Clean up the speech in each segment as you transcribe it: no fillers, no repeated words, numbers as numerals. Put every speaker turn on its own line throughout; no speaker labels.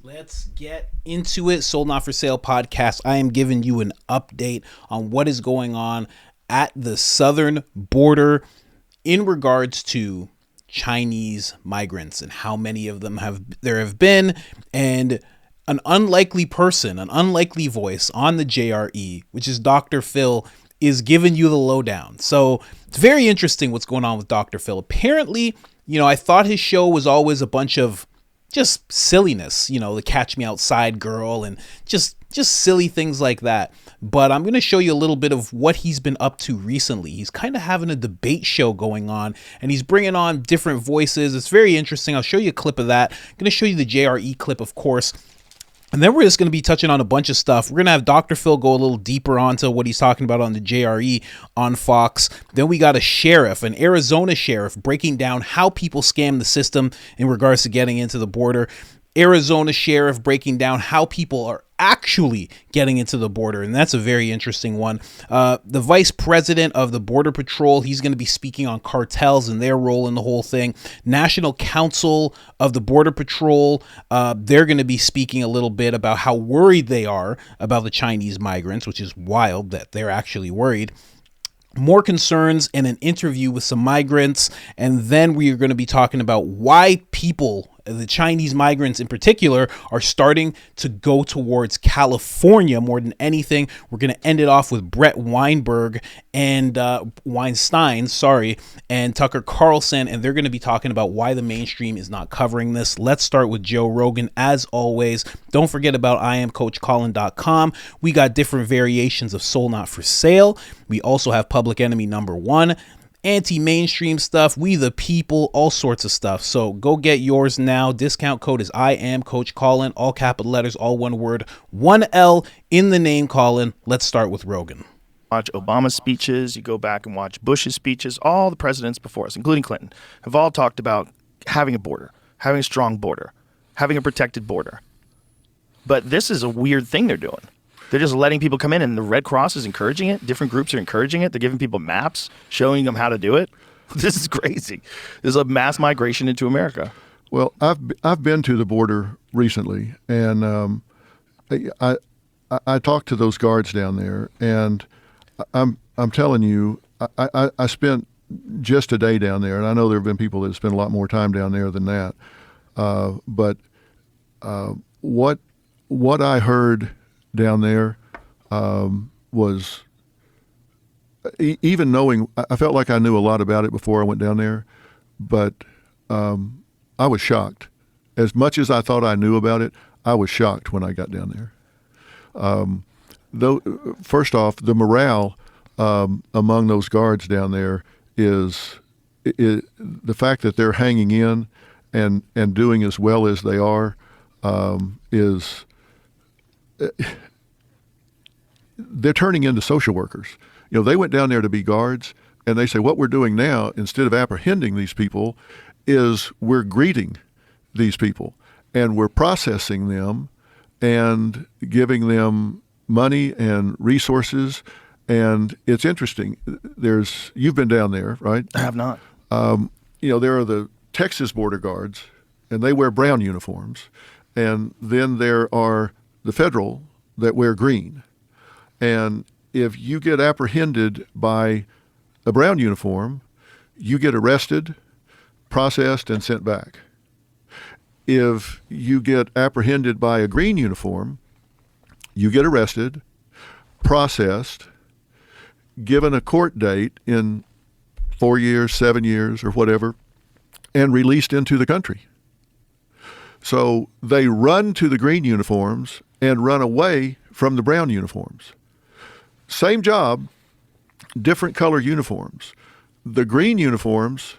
Let's get into it. Sold Not For Sale podcast. I am giving you an update on what is going on at the southern border in regards to Chinese migrants and how many of them there have been, and an unlikely person, an unlikely voice on the JRE, which is Dr. Phil, is giving you the lowdown. So it's very interesting what's going on with Dr. Phil. Apparently, I thought his show was always a bunch of just silliness, the Catch Me Outside girl and just silly things like that. But I'm going to show you a little bit of what he's been up to recently. He's kind of having a debate show going on, and he's bringing on different voices. It's very interesting. I'll show you a clip of that. I'm going to show you the JRE clip, of course. And then we're just going to be touching on a bunch of stuff. We're going to have Dr. Phil go a little deeper onto what he's talking about on the JRE on Fox. Then we got a sheriff, an Arizona sheriff, breaking down how people scam the system in regards to getting into the border. Arizona sheriff breaking down how people are actually getting into the border, and that's a very interesting one. The vice president of the Border Patrol, he's going to be speaking on cartels and their role in the whole thing. National Council of the Border Patrol, they're going to be speaking a little bit about how worried they are about the Chinese migrants, which is wild that they're actually worried. More concerns and an interview with some migrants, and then we are going to be talking about why people, the Chinese migrants in particular, are starting to go towards California more than anything. We're going to end it off with Brett Weinstein, and Tucker Carlson, and they're going to be talking about why the mainstream is not covering this. Let's start with Joe Rogan, as always. Don't forget about IamCoachColin.com. We got different variations of Sold Not For Sale. We also have Public Enemy #1. Anti-mainstream stuff, We the People, all sorts of stuff. So go get yours now. Discount code is I am Coach Colin, all capital letters, all one word, 1L in the name Colin. Let's start with Rogan.
Watch Obama's speeches, you go back and watch Bush's speeches, all the presidents before us, including Clinton, have all talked about having a border, having a strong border, having a protected border. But this is a weird thing they're doing. They're just letting people come in, and the Red Cross is encouraging it. Different groups are encouraging it. They're giving people maps, showing them how to do it. This is crazy. There's a mass migration into America.
Well, I've been to the border recently, and I talked to those guards down there, and I'm telling you, I spent just a day down there, and I know there have been people that spend a lot more time down there than that. But what I heard down there was, even knowing, I felt like I knew a lot about it before I went down there, but I was shocked. As much as I thought I knew about it, I was shocked when I got down there. Though, first off, the morale among those guards down there is the fact that they're hanging in and doing as well as they are is they're turning into social workers. They went down there to be guards, and they say what we're doing now, instead of apprehending these people, is we're greeting these people, and we're processing them and giving them money and resources. And it's interesting. You've been down there, right?
I have not.
There are the Texas border guards, and they wear brown uniforms. And then there are the federal that wear green. And if you get apprehended by a brown uniform, you get arrested, processed, and sent back. If you get apprehended by a green uniform, you get arrested, processed, given a court date in 4 years, 7 years, or whatever, and released into the country. So they run to the green uniforms and run away from the brown uniforms. Same job, different color uniforms. The green uniforms,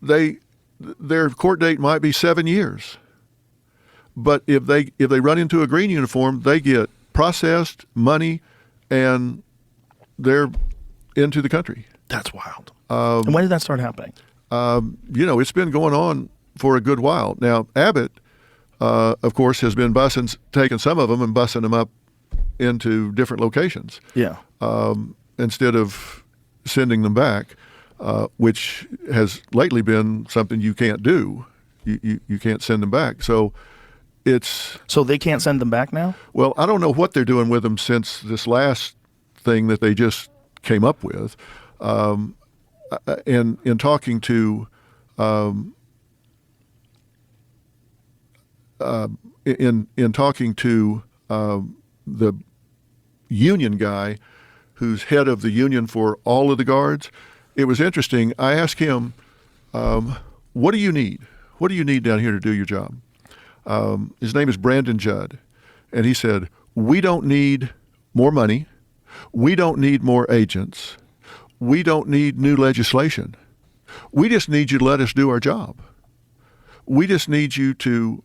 their court date might be 7 years. But if they run into a green uniform, they get processed, money, and they're into the country.
That's wild. And when did that start happening?
It's been going on for a good while. Now, Abbott, of course, has been taking some of them and bussing them up into different locations.
Yeah.
Instead of sending them back, which has lately been something you can't do. You can't send them back. So it's
So they can't send them back now?
well, I don't know what they're doing with them since this last thing that they just came up with. And in talking to in talking to the union guy who's head of the union for all of the guards, it was interesting. I asked him, what do you need? What do you need down here to do your job? His name is Brandon Judd. And he said, we don't need more money. We don't need more agents. We don't need new legislation. We just need you to let us do our job. We just need you to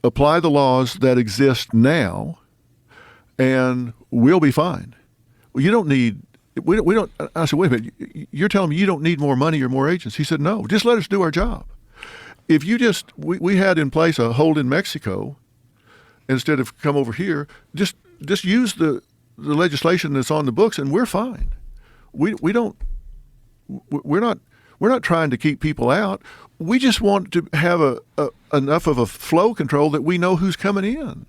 apply the laws that exist now, and we'll be fine. Well, you don't need, we don't, I said, wait a minute, you're telling me you don't need more money or more agents? He said, no, just let us do our job. If you just, we had in place a hold in Mexico instead of come over here, just use the legislation that's on the books and we're fine. We're not trying to keep people out. We just want to have enough of a flow control that we know who's coming in.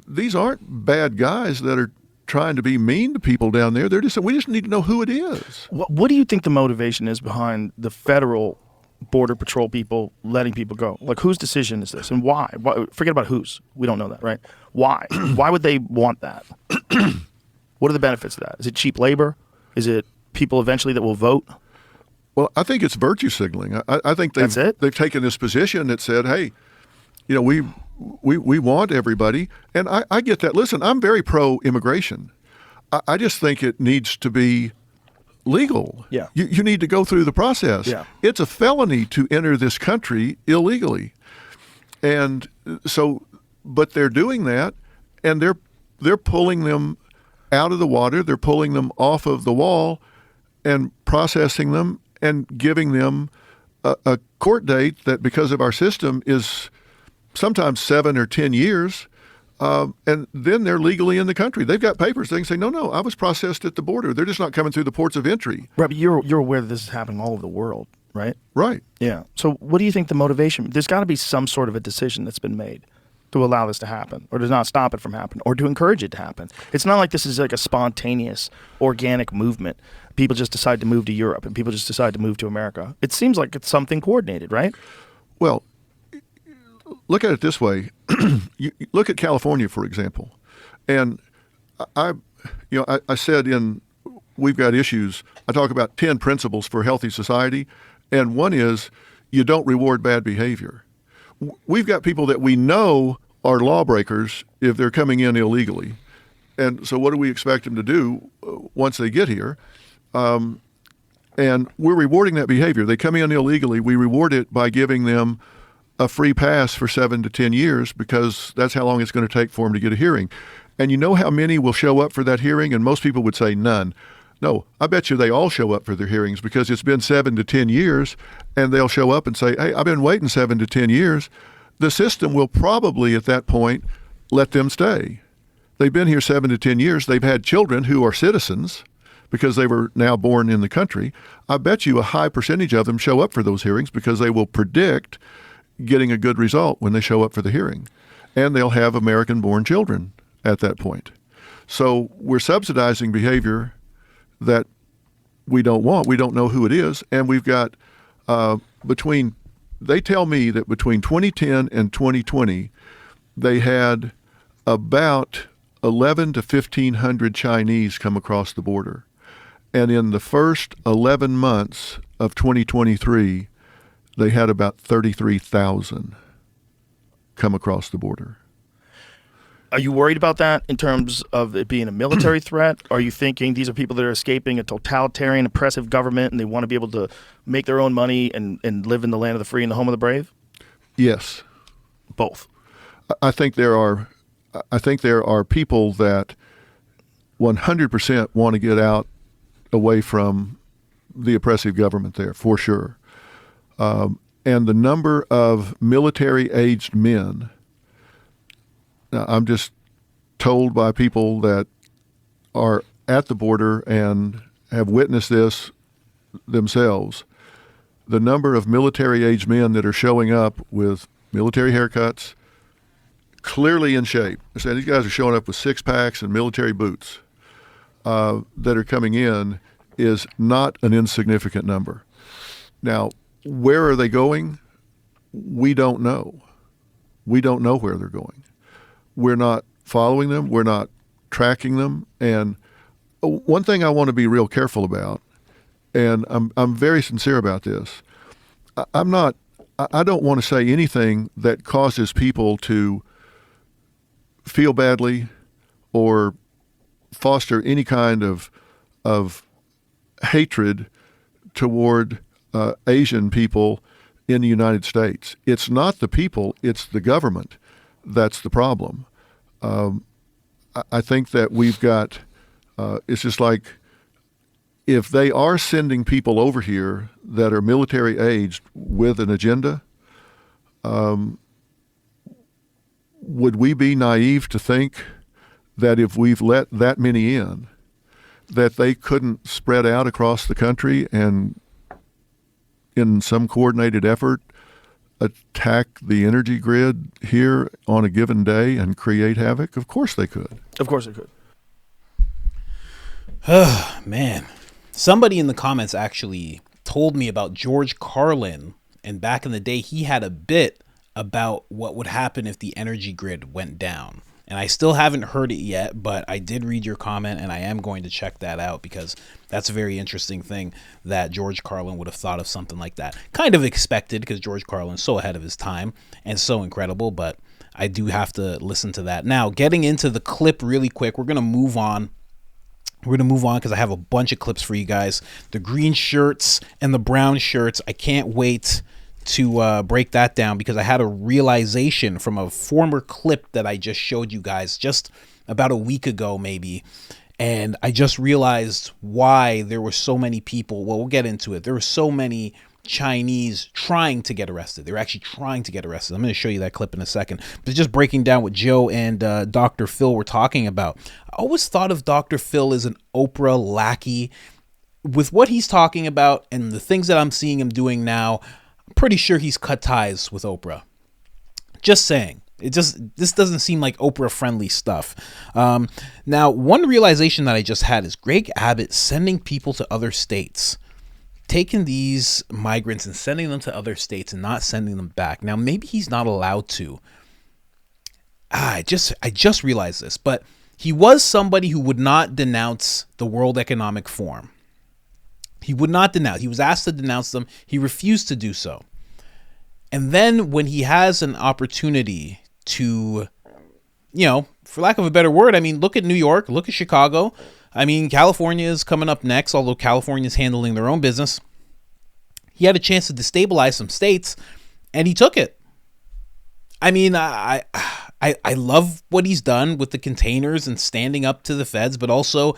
These aren't bad guys that are trying to be mean to people down there. We just need to know who it is.
What do you think the motivation is behind the federal border patrol people letting people go? Like, whose decision is this and why? Forget about whose. We don't know that, right? Why? Why would they want that? What are the benefits of that? Is it cheap labor? Is it people eventually that will vote?
Well, I think it's virtue signaling. I think they've taken this position that said, hey, we want everybody. And I get that. Listen, I'm very pro-immigration. I just think it needs to be legal.
Yeah.
You need to go through the process.
Yeah.
It's a felony to enter this country illegally. And so, but they're doing that, and they're pulling them out of the water. They're pulling them off of the wall and processing them and giving them a court date that, because of our system, is sometimes 7 or 10 years. And then they're legally in the country. They've got papers. They can say, no, I was processed at the border. They're just not coming through the ports of entry.
Right, but you're aware that this is happening all over the world, right?
Right.
Yeah. So what do you think the motivation? There's got to be some sort of a decision that's been made to allow this to happen, or to not stop it from happening, or to encourage it to happen. It's not like this is like a spontaneous, organic movement. People just decide to move to Europe, and people just decide to move to America. It seems like it's something coordinated, right?
Well, look at it this way. You look at California, for example. And I said we've got issues. I talk about 10 principles for a healthy society, and one is you don't reward bad behavior. We've got people that we know are lawbreakers if they're coming in illegally. And so what do we expect them to do once they get here? And we're rewarding that behavior. They come in illegally. We reward it by giving them a free pass for 7 to 10 years, because that's how long it's going to take for them to get a hearing. And you know how many will show up for that hearing? And most people would say none. No, I bet you they all show up for their hearings, because it's been 7 to 10 years, and they'll show up and say, hey, I've been waiting 7 to 10 years. The system will probably at that point let them stay. They've been here 7 to 10 years. They've had children who are citizens because they were now born in the country. I bet you a high percentage of them show up for those hearings because they will predict getting a good result when they show up for the hearing. And they'll have American-born children at that point. So we're subsidizing behavior that we don't want. We don't know who it is. And we've got they tell me that between 2010 and 2020, they had about 11 to 1,500 Chinese come across the border. And in the first 11 months of 2023, they had about 33,000 come across the border.
Are you worried about that in terms of it being a military threat? Are you thinking these are people that are escaping a totalitarian, oppressive government, and they want to be able to make their own money and live in the land of the free and the home of the brave?
Yes.
Both.
I think there are people that 100% want to get out away from the oppressive government there, for sure. And the number of military-aged men, now, I'm just told by people that are at the border and have witnessed this themselves, the number of military-aged men that are showing up with military haircuts, clearly in shape. I said these guys are showing up with six packs and military boots that are coming in is not an insignificant number. Now, where are they going? We don't know. We don't know where they're going. We're not following them. We're not tracking them. And one thing I want to be real careful about, and I'm very sincere about this, I don't want to say anything that causes people to feel badly or foster any kind of hatred toward Asian people in the United States. It's not the people, it's the government that's the problem. I think that we've got, it's just like, if they are sending people over here that are military aged with an agenda, would we be naive to think that if we've let that many in, that they couldn't spread out across the country and in some coordinated effort attack the energy grid here on a given day and create havoc? Of course they could.
Of course they could.
Oh, man. Somebody in the comments actually told me about George Carlin, and back in the day he had a bit about what would happen if the energy grid went down. And I still haven't heard it yet, but I did read your comment and I am going to check that out because that's a very interesting thing that George Carlin would have thought of something like that. Kind of expected because George Carlin's so ahead of his time and so incredible, but I do have to listen to that. Now, getting into the clip really quick, we're going to move on. We're going to move on because I have a bunch of clips for you guys. The green shirts and the brown shirts. I can't wait to break that down because I had a realization from a former clip that I just showed you guys just about a week ago maybe, and I just realized why there were so many people. Well, we'll get into it. There were so many Chinese trying to get arrested. They were actually trying to get arrested. I'm going to show you that clip in a second, but just breaking down what Joe and Dr. Phil were talking about. I always thought of Dr. Phil as an Oprah lackey. With what he's talking about and the things that I'm seeing him doing now, I'm pretty sure he's cut ties with Oprah. Just saying. This doesn't seem like Oprah friendly stuff. Now, one realization that I just had is Greg Abbott sending people to other states, taking these migrants and sending them to other states and not sending them back. Now, maybe he's not allowed to. I just realized this, but he was somebody who would not denounce the World Economic Forum. He would not denounce. He was asked to denounce them. He refused to do so. And then when he has an opportunity to, for lack of a better word, I mean, look at New York, look at Chicago. I mean, California is coming up next, although California is handling their own business. He had a chance to destabilize some states, and he took it. I mean, I love what he's done with the containers and standing up to the feds, but also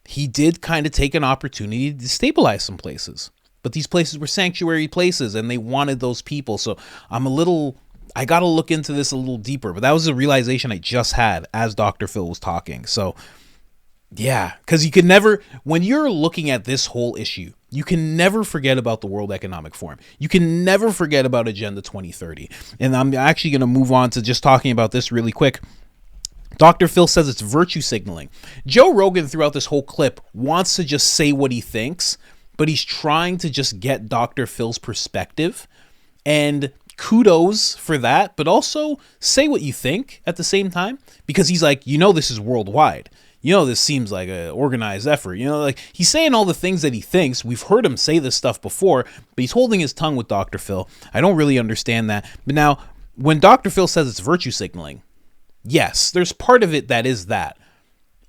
he did kind of take an opportunity to destabilize some places. But these places were sanctuary places, and they wanted those people. So I got to look into this a little deeper. But that was a realization I just had as Dr. Phil was talking. So, yeah, because you can never, when you're looking at this whole issue, you can never forget about the World Economic Forum. You can never forget about Agenda 2030. And I'm actually going to move on to just talking about this really quick. Dr. Phil says it's virtue signaling. Joe Rogan, throughout this whole clip, wants to just say what he thinks, but he's trying to just get Dr. Phil's perspective. And kudos for that, but also say what you think at the same time, because he's like, this is worldwide. This seems like an organized effort. Like he's saying all the things that he thinks. We've heard him say this stuff before, but he's holding his tongue with Dr. Phil. I don't really understand that. But now, when Dr. Phil says it's virtue signaling, yes, there's part of it that is that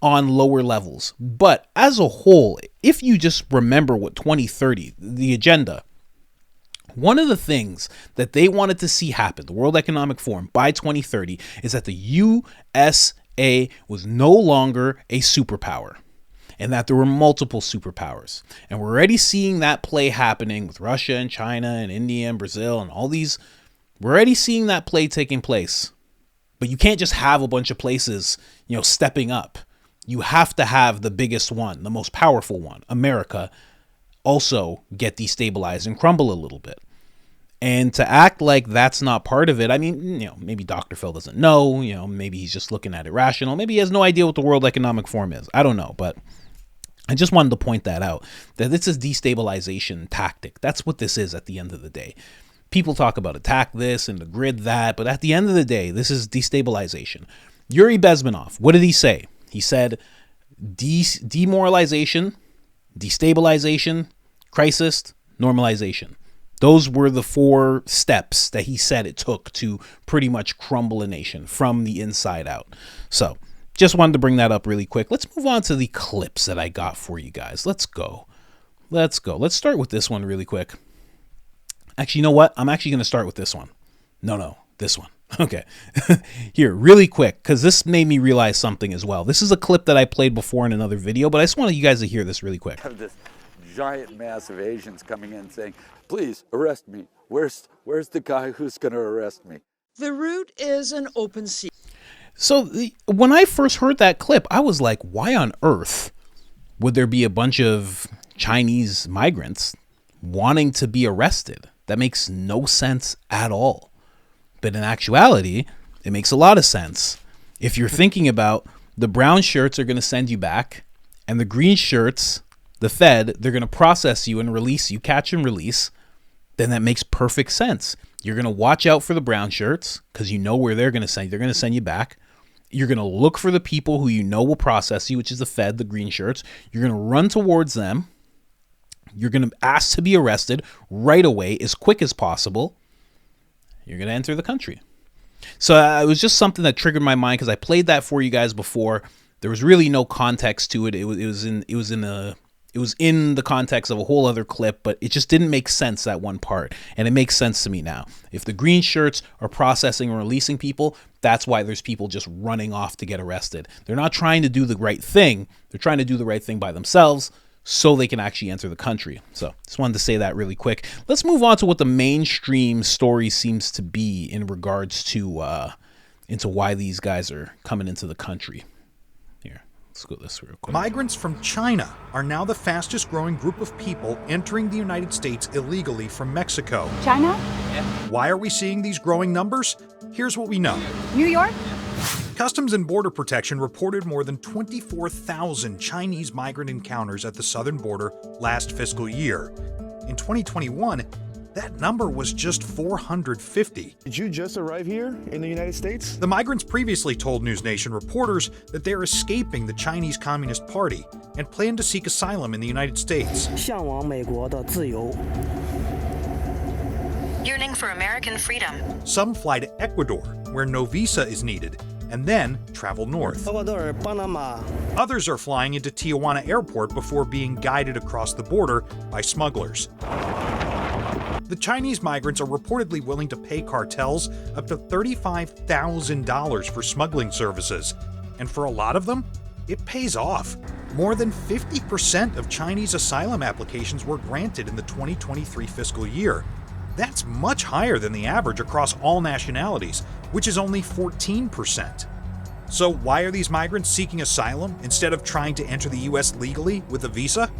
on lower levels. But as a whole, if you just remember what 2030, the agenda, one of the things that they wanted to see happen, the World Economic Forum, by 2030, is that the USA was no longer a superpower and that there were multiple superpowers. And we're already seeing that play happening with Russia and China and India and Brazil and all these. We're already seeing that play taking place. But you can't just have a bunch of places, stepping up. You have to have the biggest one, the most powerful one, America, also get destabilized and crumble a little bit. And to act like that's not part of it, I mean, maybe Dr. Phil doesn't know, maybe he's just looking at it rational. Maybe he has no idea what the World Economic Forum is. I don't know, but I just wanted to point that out, that this is destabilization tactic. That's what this is at the end of the day. People talk about attack this and the grid that, but at the end of the day, this is destabilization. Yuri Bezmenov, what did he say? He said demoralization, destabilization, crisis, normalization. Those were the 4 steps that he said it took to pretty much crumble a nation from the inside out. So just wanted to bring that up really quick. Let's move on to the clips that I got for you guys. Let's go. Let's start with this one really quick. Actually, you know what? I'm actually going to start with this one. No, this one. Okay. Here, really quick, because this made me realize something as well. This is a clip that I played before in another video, but I just wanted you guys to hear this really quick.
Have this giant mass of Asians coming in saying, please arrest me. Where's the guy who's going to arrest me?
The route is an open secret.
So when I first heard that clip, I was like, why on earth would there be a bunch of Chinese migrants wanting to be arrested? That makes no sense at all. But in actuality, it makes a lot of sense. If you're thinking about the brown shirts are going to send you back, and the green shirts, the Fed, they're going to process you and release you, catch and release, then that makes perfect sense. You're going to watch out for the brown shirts because you know where they're going to send you. They're going to send you back. You're going to look for the people who you know will process you, which is the Fed, the green shirts. You're going to run towards them. You're going to ask to be arrested right away, as quick as possible. You're going to enter the country. So it was just something that triggered my mind because I played that for you guys before. There was really no context to it. It was in the context of a whole other clip, but it just didn't make sense, that one part. And it makes sense to me now. If the green shirts are processing or releasing people, that's why there's people just running off to get arrested. They're not trying to do the right thing. They're trying to do the right thing by themselves so they can actually enter the country. So just wanted to say that really quick. Let's move on to what the mainstream story seems to be in regards to into why these guys are coming into the country. Here, let's go this real quick.
Migrants from China are now the fastest growing group of people entering the United States illegally from Mexico.
China?
Why are we seeing these growing numbers? Here's what we know.
New York?
Customs and Border Protection reported more than 24,000 Chinese migrant encounters at the southern border last fiscal year. In 2021, that number was just 450.
Did you just arrive here in the United States?
The migrants previously told News Nation reporters that they're escaping the Chinese Communist Party and plan to seek asylum in the United States.
向往美国的自由
Yearning for American freedom.
Some fly to Ecuador, where no visa is needed, and then travel north.
厄瓜多尔、巴拿马
Others are flying into Tijuana Airport before being guided across the border by smugglers. The Chinese migrants are reportedly willing to pay cartels up to $35,000 for smuggling services, and for a lot of them, it pays off. More than 50% of Chinese asylum applications were granted in the 2023 fiscal year. That's much higher than the average across all nationalities, which is only 14%. So why are these migrants seeking asylum instead of trying to enter the US legally with a visa?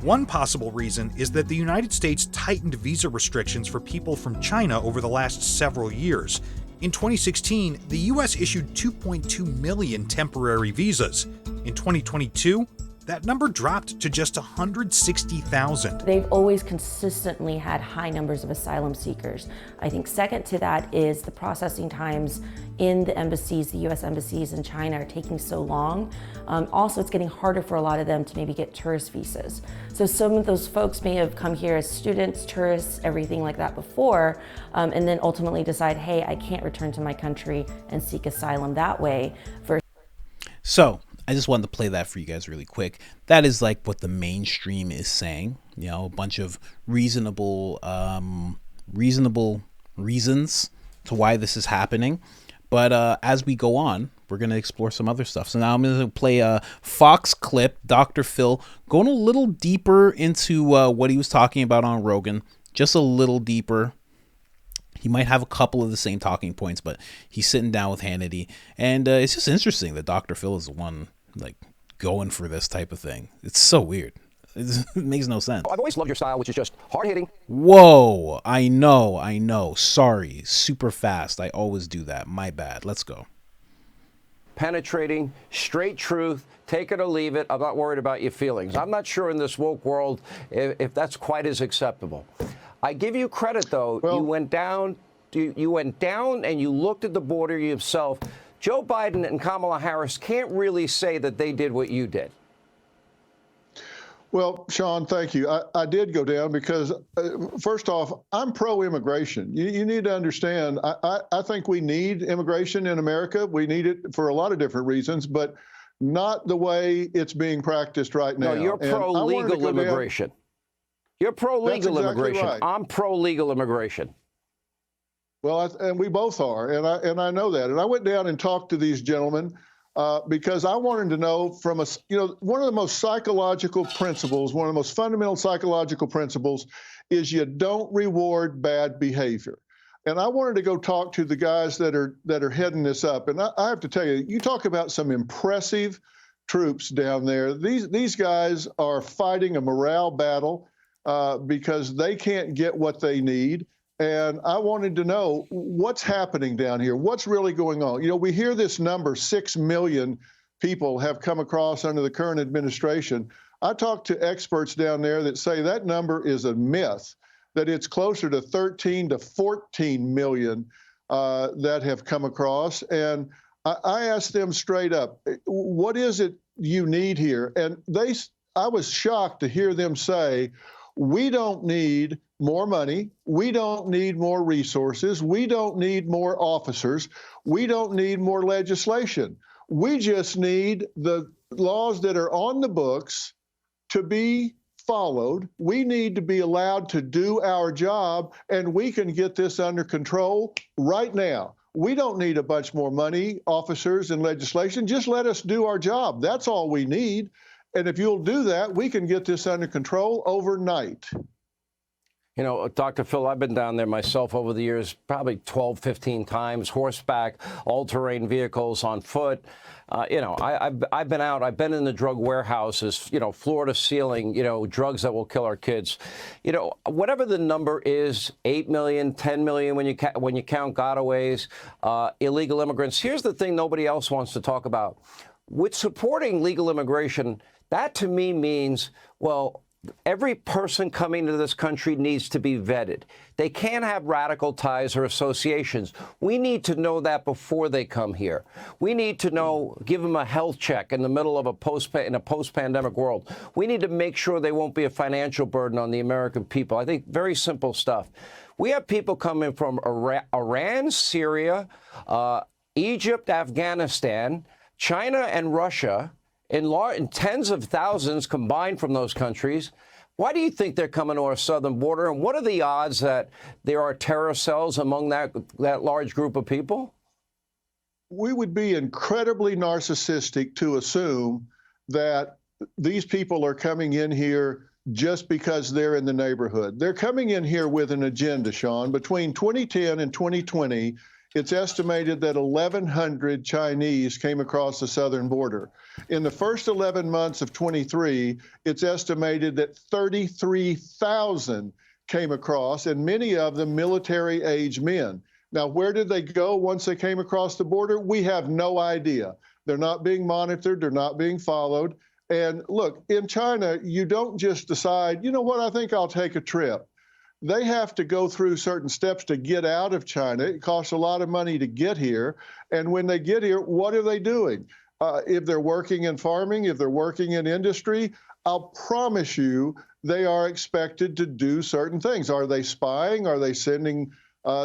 One possible reason is that the United States tightened visa restrictions for people from China over the last several years. In 2016, the US issued 2.2 million temporary visas. In 2022, that number dropped to just 160,000.
They've always consistently had high numbers of asylum seekers. I think second to that is the processing times in the embassies, the US embassies in China are taking so long. Also, it's getting harder for a lot of them to maybe get tourist visas. So some of those folks may have come here as students, tourists, everything like that before, and then ultimately decide, hey, I can't return to my country and seek asylum that way.
So I just wanted to play that for you guys really quick. That is like what the mainstream is saying. You know, a bunch of reasonable reasons to why this is happening. But as we go on, we're going to explore some other stuff. So now I'm going to play a Fox clip, Dr. Phil, going a little deeper into what he was talking about on Rogan, just a little deeper. He might have a couple of the same talking points, but he's sitting down with Hannity. And it's just interesting that Dr. Phil is the one like going for this type of thing. It's so weird. It makes no sense.
I've always loved your style, which is just hard-hitting.
Whoa, I know. Sorry, super fast. I always do that. My bad. Let's go.
Penetrating, straight truth, take it or leave it. I'm not worried about your feelings. I'm not sure in this woke world if that's quite as acceptable. I give you credit, though. Well, you went down and you looked at the border yourself. Joe Biden and Kamala Harris can't really say that they did what you did.
Well, Sean, thank you. I did go down because, first off, I'm pro-immigration. You need to understand, I think we need immigration in America. We need it for a lot of different reasons, but not the way it's being practiced right now.
No, you're pro-legal immigration. You're pro-legal immigration. Right. I'm pro-legal immigration.
Well, and we both are, and I know that. And I went down and talked to these gentlemen because I wanted to know from one of the most psychological principles, one of the most fundamental psychological principles is you don't reward bad behavior. And I wanted to go talk to the guys that are heading this up. And I have to tell you, you talk about some impressive troops down there. These guys are fighting a morale battle because they can't get what they need. And I wanted to know what's happening down here. What's really going on? We hear this number, 6 million people have come across under the current administration. I talked to experts down there that say that number is a myth, that it's closer to 13 to 14 million that have come across. And I asked them straight up, what is it you need here? And I was shocked to hear them say, we don't need more money. We don't need more resources. We don't need more officers. We don't need more legislation. We just need the laws that are on the books to be followed. We need to be allowed to do our job, and we can get this under control right now. We don't need a bunch more money, officers, and legislation. Just let us do our job. That's all we need. And if you'll do that, we can get this under control overnight.
Dr. Phil, I've been down there myself over the years, probably 12, 15 times, horseback, all-terrain vehicles, on foot. I've been out. I've been in the drug warehouses, floor to ceiling, drugs that will kill our kids. Whatever the number is, 8 million, 10 million when you count gotaways, illegal immigrants. Here's the thing nobody else wants to talk about. With supporting legal immigration, that to me means, well, every person coming to this country needs to be vetted. They can't have radical ties or associations. We need to know that before they come here. We need to know, give them a health check in the middle of a post-pandemic world. We need to make sure they won't be a financial burden on the American people. I think very simple stuff. We have people coming from Iran, Syria, Egypt, Afghanistan, China, and Russia, in tens of thousands combined from those countries. Why do you think they're coming to our southern border? And what are the odds that there are terror cells among that large group of people?
We would be incredibly narcissistic to assume that these people are coming in here just because they're in the neighborhood. They're coming in here with an agenda, Sean. Between 2010 and 2020, it's estimated that 1,100 Chinese came across the southern border. In the first 11 months of 23, it's estimated that 33,000 came across, and many of them military-age men. Now, where did they go once they came across the border? We have no idea. They're not being monitored. They're not being followed. And look, in China, you don't just decide, you know what, I think I'll take a trip. They have to go through certain steps to get out of China. It costs a lot of money to get here. And when they get here, what are they doing? If they're working in farming, if they're working in industry, I'll promise you they are expected to do certain things. Are they spying? Are they sending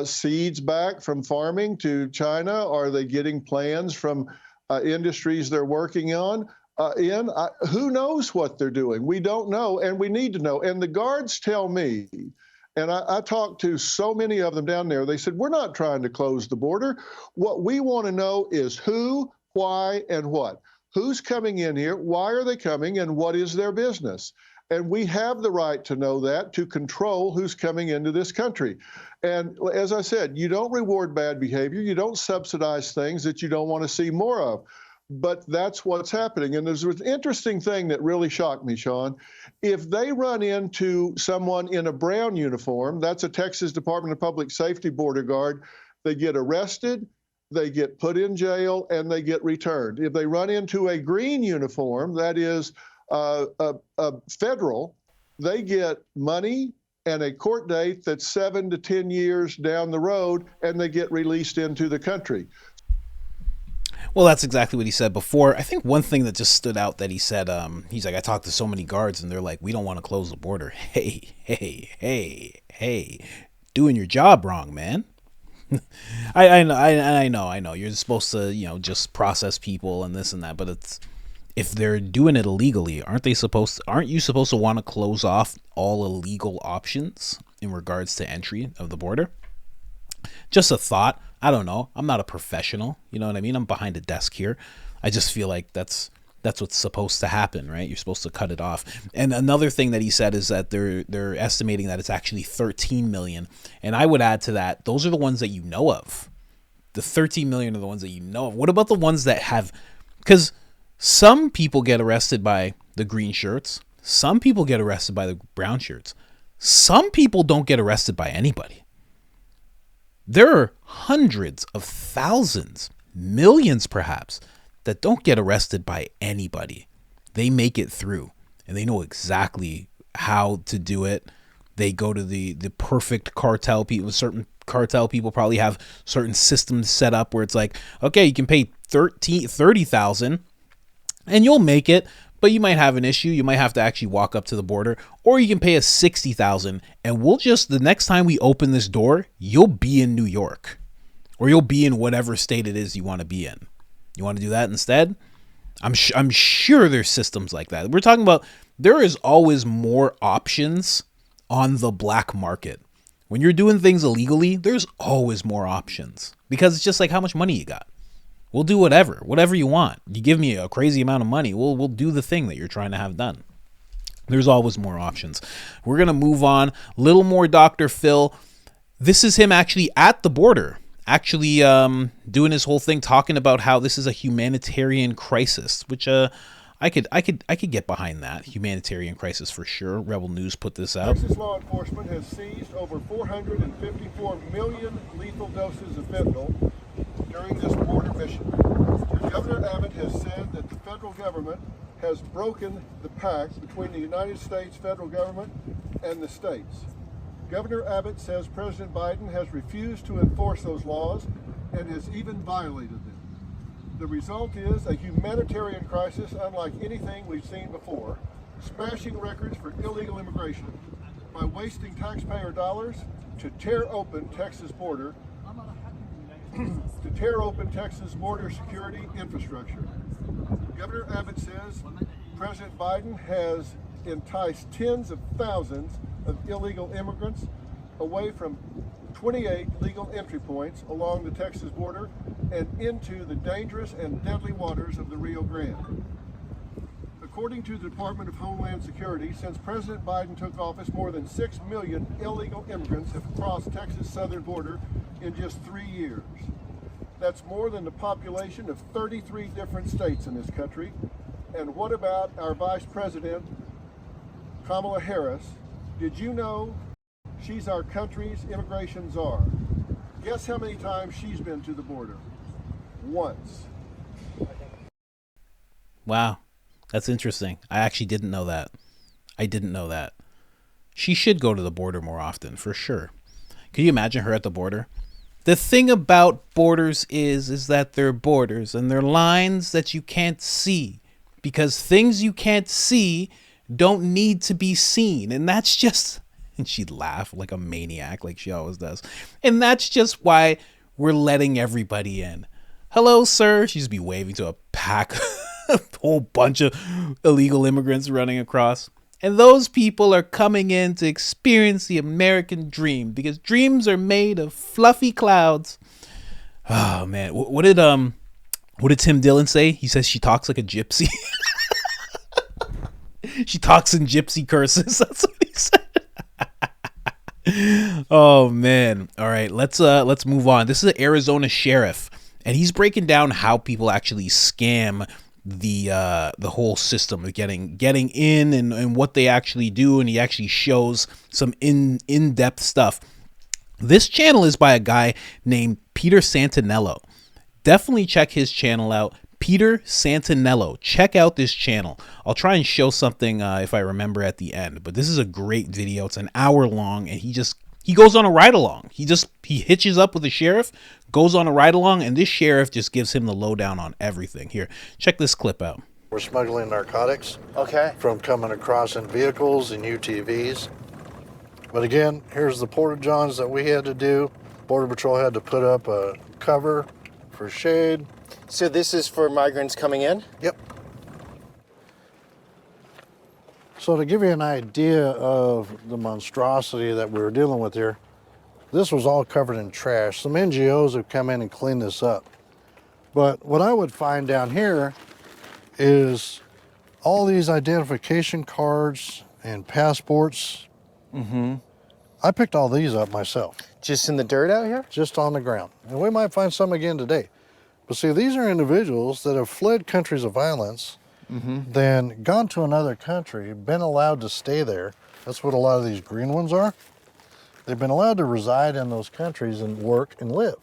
seeds back from farming to China? Are they getting plans from industries they're working on? Who knows what they're doing? We don't know, and we need to know. And the guards tell me, and I talked to so many of them down there, they said, we're not trying to close the border. What we want to know is who, why, and what. Who's coming in here? Why are they coming? And what is their business? And we have the right to know that, to control who's coming into this country. And as I said, you don't reward bad behavior. You don't subsidize things that you don't want to see more of. But that's what's happening. And there's an interesting thing that really shocked me, Sean. If they run into someone in a brown uniform, that's a Texas Department of Public Safety border guard, they get arrested, they get put in jail, and they get returned. If they run into a green uniform, that is a federal, they get money and a court date that's 7 to 10 years down the road, and they get released into the country.
Well, that's exactly what he said before. I think one thing that just stood out that he said, he's like, I talked to so many guards and they're like, we don't want to close the border. Hey, doing your job wrong, man. I know. You're supposed to, just process people and this and that, but if they're doing it illegally, aren't you supposed to want to close off all illegal options in regards to entry of the border? Just a thought. I don't know. I'm not a professional. You know what I mean? I'm behind a desk here. I just feel like that's what's supposed to happen, right? You're supposed to cut it off. And another thing that he said is that they're estimating that it's actually 13 million. And I would add to that, those are the ones that you know of. The 13 million are the ones that you know of. What about the ones that have, because some people get arrested by the green shirts. Some people get arrested by the brown shirts. Some people don't get arrested by anybody. There are hundreds of thousands, millions perhaps, that don't get arrested by anybody. They make it through and they know exactly how to do it. They go to the perfect cartel people. Certain cartel people probably have certain systems set up where it's like, okay, you can pay $30,000 and you'll make it, but you might have an issue. You might have to actually walk up to the border, or you can pay us $60,000 and the next time we open this door, you'll be in New York or you'll be in whatever state it is you want to be in. You want to do that instead? I'm sure there's systems like that. We're talking about, there is always more options on the black market. When you're doing things illegally, there's always more options because it's just like how much money you got. We'll do whatever you want. You give me a crazy amount of money, we'll do the thing that you're trying to have done. There's always more options. We're going to move on. Little more Dr. Phil. This is him actually at the border, actually doing his whole thing, talking about how this is a humanitarian crisis, which I could get behind that. Humanitarian crisis for sure. Rebel News put this out.
Texas law enforcement has seized over 454 million lethal doses of fentanyl during this border mission. Governor Abbott has said that the federal government has broken the pact between the United States federal government and the states. Governor Abbott says President Biden has refused to enforce those laws and has even violated them. The result is a humanitarian crisis unlike anything we've seen before, smashing records for illegal immigration by wasting taxpayer dollars to tear open Texas border security infrastructure. Governor Abbott says President Biden has enticed tens of thousands of illegal immigrants away from 28 legal entry points along the Texas border and into the dangerous and deadly waters of the Rio Grande. According to the Department of Homeland Security, since President Biden took office, more than 6 million illegal immigrants have crossed Texas' southern border in just 3 years. That's more than the population of 33 different states in this country. And what about our Vice President, Kamala Harris? Did you know she's our country's immigration czar? Guess how many times she's been to the border? Once.
Wow, that's interesting. I actually didn't know that. She should go to the border more often, for sure. Can you imagine her at the border? The thing about borders is that they're borders and they're lines that you can't see, because things you can't see don't need to be seen. And that's just, and she'd laugh like a maniac, like she always does. And that's just why we're letting everybody in. Hello, sir. She'd just be waving to a pack, a whole bunch of illegal immigrants running across. And those people are coming in to experience the American dream, because dreams are made of fluffy clouds. Oh man, what did Tim Dillon say? He says she talks like a gypsy. She talks in gypsy curses. That's what he said. Oh man. All right, let's move on. This is an Arizona sheriff, and he's breaking down how people actually scam the whole system of getting in and what they actually do, and he actually shows some in-depth stuff. This channel is by a guy named Peter Santinello. Definitely check his channel out. Peter Santinello. Check out this channel. I'll try and show something if I remember at the end, but this is a great video. It's an hour long, and he goes on a ride along. He hitches up with the sheriff, goes on a ride along, and this sheriff just gives him the lowdown on everything. Here, check this clip out.
We're smuggling narcotics.
Okay.
From coming across in vehicles and UTVs. But again, here's the porta-johns that we had to do. Border Patrol had to put up a cover for shade.
So this is for migrants coming in?
Yep. So to give you an idea of the monstrosity that we were dealing with here, this was all covered in trash. Some NGOs have come in and cleaned this up. But what I would find down here is all these identification cards and passports.
Mm-hmm.
I picked all these up myself.
Just in the dirt out here?
Just on the ground. And we might find some again today. But see, these are individuals that have fled countries of violence, then gone to another country, been allowed to stay there. That's what a lot of these green ones are. They've been allowed to reside in those countries and work and live.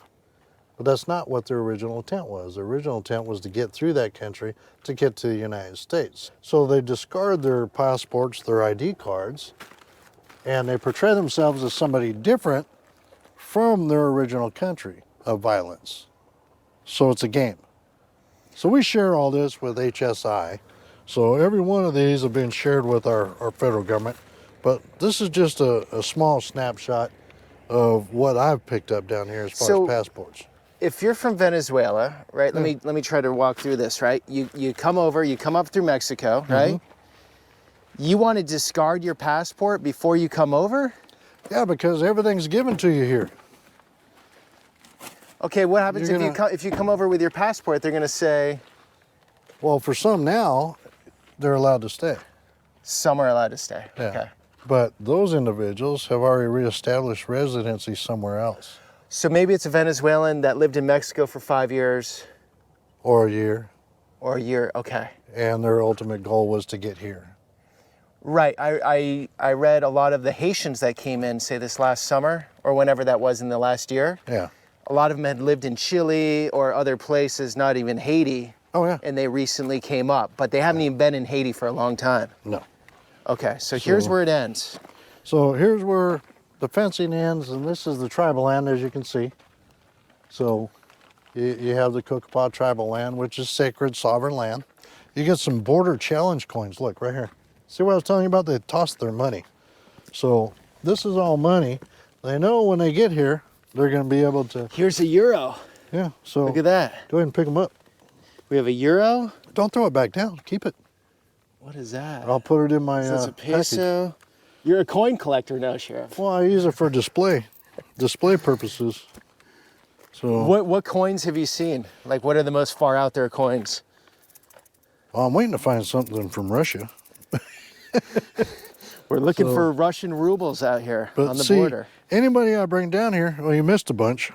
But that's not what their original intent was. Their original intent was to get through that country to get to the United States. So they discard their passports, their ID cards, and they portray themselves as somebody different from their original country of violence. So it's a game. So we share all this with HSI. So every one of these have been shared with our federal government. But this is just a small snapshot of what I've picked up down here as far as passports.
If you're from Venezuela, right? Let me try to walk through this, right? You come over, you come up through Mexico, right? You want to discard your passport before you come over?
Yeah, because everything's given to you here.
Okay, what happens if you come over with your passport? They're going to say...
Well, for some now, they're allowed to stay.
Some are allowed to stay,
yeah.
Okay.
But those individuals have already reestablished residency somewhere else.
So maybe it's a Venezuelan that lived in Mexico for 5 years.
Or a year.
Or a year, okay.
And their ultimate goal was to get here.
Right, I read a lot of the Haitians that came in, say this last summer, or whenever that was in the last year.
Yeah.
A lot of them had lived in Chile or other places, not even Haiti.
Oh, yeah.
And they recently came up, but they haven't even been in Haiti for a long time.
No.
Okay, so here's where it ends.
So here's where the fencing ends, and this is the tribal land, as you can see. So you have the Kokopah tribal land, which is sacred, sovereign land. You get some border challenge coins, look, right here. See what I was telling you about? They tossed their money. So this is all money. They know when they get here, they're going to be able to...
Here's a euro.
Yeah, so...
Look at that.
Go ahead and pick them up.
We have a euro.
Don't throw it back down. Keep it.
What is that?
I'll put it in my
That's a peso.
package.
You're a coin collector now, Sheriff.
Well, I use it for display purposes. So
what coins have you seen? Like, what are the most far out there coins?
Well, I'm waiting to find something from Russia.
We're looking for Russian rubles out here on the border.
Anybody I bring down here, well, you missed a bunch.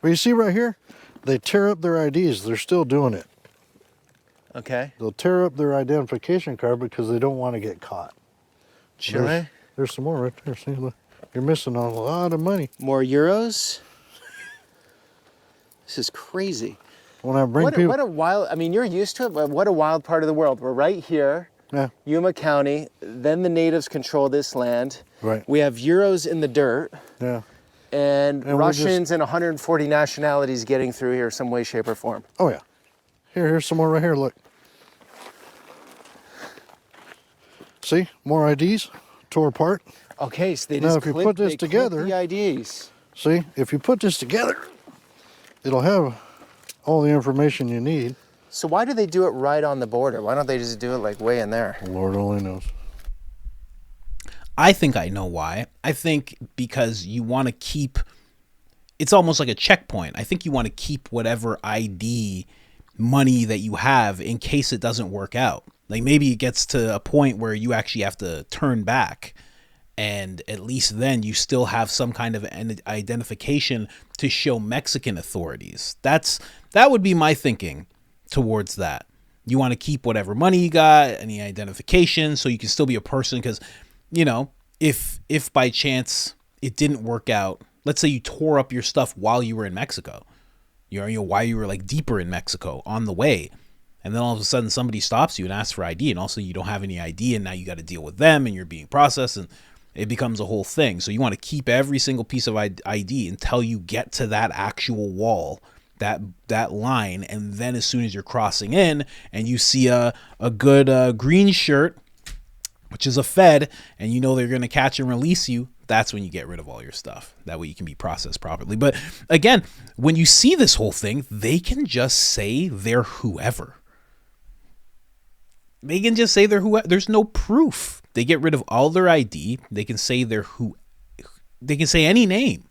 But you see right here, they tear up their IDs. They're still doing it.
Okay.
They'll tear up their identification card because they don't want to get caught.
Chile?
There's some more right there. See, look. You're missing a lot of money.
More euros? This is crazy.
When I bring people...
What a wild... I mean, you're used to it, but what a wild part of the world. We're right here.
Yeah.
Yuma County. Then the natives control this land.
Right.
We have euros in the dirt.
Yeah.
And Russians and 140 nationalities getting through here some way, shape, or form.
Oh, yeah. Here's some more right here, look. See, more IDs tore apart.
Okay, so they
now,
just
if you put this together,
the IDs.
See, if you put this together, it'll have all the information you need.
So why do they do it right on the border? Why don't they just do it like way in there?
Lord only knows.
I think I know why. I think because you want to keep, it's almost like a checkpoint. I think you want to keep whatever ID money that you have in case it doesn't work out. Like maybe it gets to a point where you actually have to turn back And at least then you still have some kind of an identification to show Mexican authorities. That would be my thinking towards that. You want to keep whatever money you got, any identification, so you can still be a person. Because, you know, if by chance it didn't work out, let's say you tore up your stuff while you were in Mexico, you know, while you were like deeper in Mexico on the way, and then all of a sudden somebody stops you and asks for ID, and also you don't have any ID, and now you got to deal with them, and you're being processed, and it becomes a whole thing. So you want to keep every single piece of ID until you get to that actual wall, that line. And then as soon as you're crossing in and you see a good green shirt, which is a Fed, and you know they're going to catch and release you, that's when you get rid of all your stuff. That way you can be processed properly. But again, when you see this whole thing, they can just say they're whoever. They can just say they're whoever. There's no proof. They get rid of all their ID. They can say they're who. They can say any name.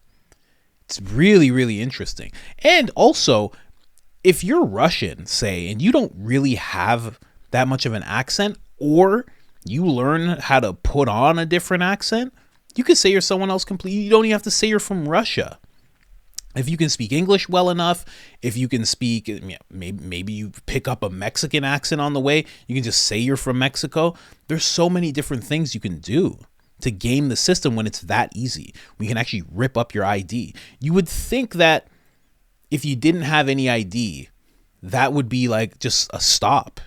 It's really, really interesting. And also, if you're Russian, say, and you don't really have that much of an accent, or you learn how to put on a different accent, you could say you're someone else completely. You don't even have to say you're from Russia. If you can speak English well enough, if you can speak, maybe you pick up a Mexican accent on the way, you can just say you're from Mexico. There's so many different things you can do to game the system when it's that easy. We can actually rip up your ID. You would think that if you didn't have any ID, that would be like just a stop.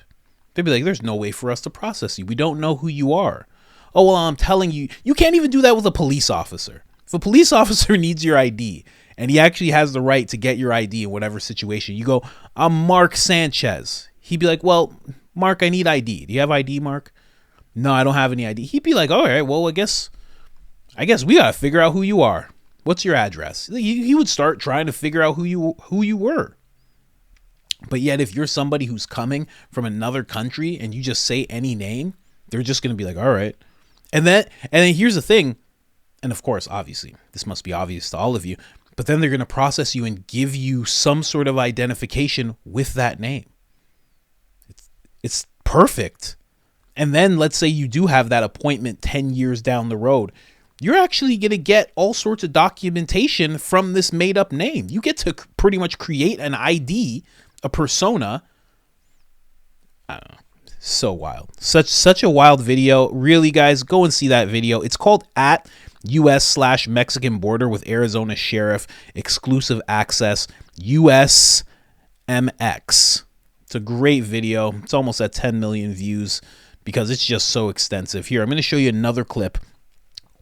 They'd be like, there's no way for us to process you. We don't know who you are. Oh, well, I'm telling you, you can't even do that with a police officer. If a police officer needs your ID, and he actually has the right to get your ID in whatever situation, you go, I'm Mark Sanchez. He'd be like, well, Mark, I need ID. Do you have ID, Mark? No, I don't have any ID. He'd be like, all right, well, I guess we got to figure out who you are. What's your address? He would start trying to figure out who you were. But yet, if you're somebody who's coming from another country and you just say any name, they're just going to be like, all right. And then here's the thing. And of course, obviously, this must be obvious to all of you, but then they're going to process you and give you some sort of identification with that name. It's perfect. And then let's say you do have that appointment 10 years down the road. You're actually going to get all sorts of documentation from this made up name. You get to pretty much create an ID, a persona. I don't know. So wild. Such a wild video. Really, guys, go and see that video. It's called at US/Mexican border with Arizona sheriff, exclusive access, USMX. It's a great video. It's almost at 10 million views because it's just so extensive. Here, I'm going to show you another clip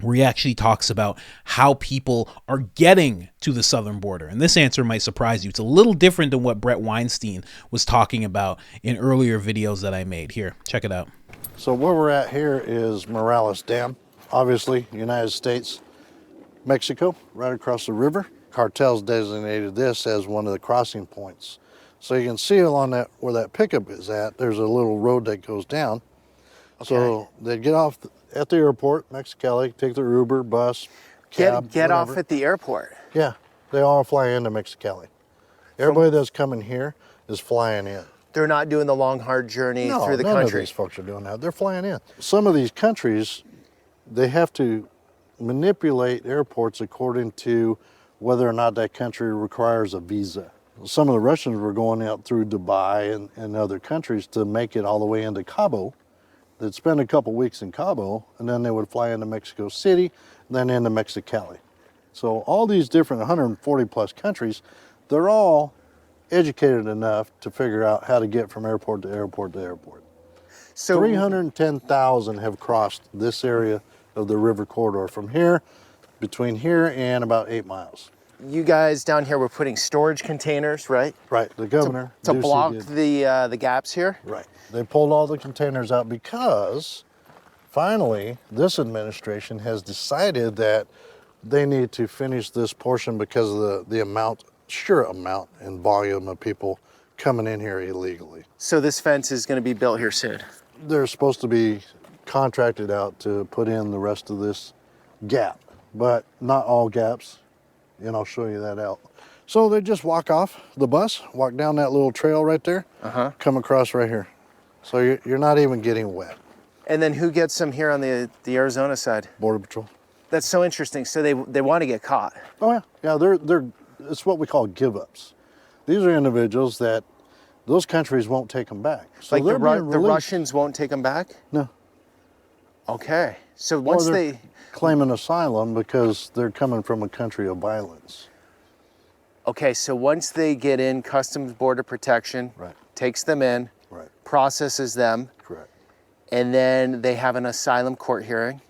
where he actually talks about how people are getting to the southern border. And this answer might surprise you. It's a little different than what Brett Weinstein was talking about in earlier videos that I made. Here, check it out.
So where we're at here is Morales Dam. Obviously, United States, Mexico, right across the river. Cartels designated this as one of the crossing points. So you can see along that, where that pickup is at, there's a little road that goes down. Okay. So they'd get off at the airport, Mexicali, take their Uber, bus, cab,
Get off at the airport?
Yeah, they all fly into Mexicali. Everybody that's coming here is flying in.
They're not doing the long, hard journey through the country?
No, none of these folks are doing that. They're flying in. Some of these countries, they have to manipulate airports according to whether or not that country requires a visa. Some of the Russians were going out through Dubai and other countries to make it all the way into Cabo. They'd spend a couple weeks in Cabo, and then they would fly into Mexico City, and then into Mexicali. So all these different 140 plus countries, they're all educated enough to figure out how to get from airport to airport to airport. So 310,000 have crossed this area of the river corridor from here, between here and about 8 miles.
You guys down here were putting storage containers, right?
Right, the governor.
To block the gaps here?
Right. They pulled all the containers out because finally this administration has decided that they need to finish this portion because of the sheer amount and volume of people coming in here illegally.
So this fence is going to be built here soon?
They're supposed to be contracted out to put in the rest of this gap, but not all gaps, and I'll show you that out. So they just walk off the bus, walk down that little trail right there, come across right here. So you're not even getting wet.
And then who gets them here on the Arizona side?
Border Patrol.
That's so interesting. So they want to get caught.
Oh yeah, yeah. They're it's what we call give-ups. These are individuals that those countries won't take them back. So
like
they're
the Russians won't take them back?
No.
Okay. So once they
claiming asylum because they're coming from a country of violence.
Okay, so once they get in, Customs Border Protection takes them in, processes them.
Correct.
And then they have an asylum court hearing.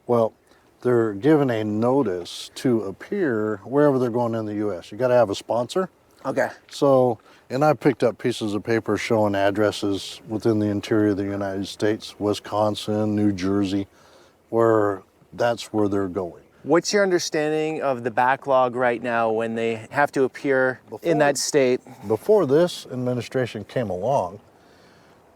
Well, they're given a notice to appear wherever they're going in the U.S. You got to have a sponsor.
Okay.
So, and I picked up pieces of paper showing addresses within the interior of the United States, Wisconsin, New Jersey, where that's where they're going.
What's your understanding of the backlog right now when they have to appear in that state?
Before this administration came along,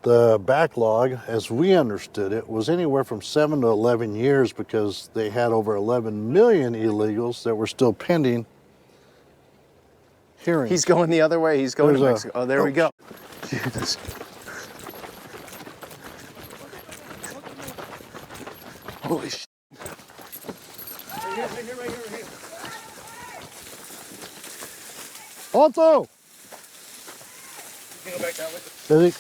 the backlog, as we understood it, was anywhere from 7 to 11 years because they had over 11 million illegals that were still pending hearings.
He's going the other way. He's going to Mexico. Oh, there we go. Jesus. Holy shit.
Right here. Alto!
Can you go back that way?
Busy?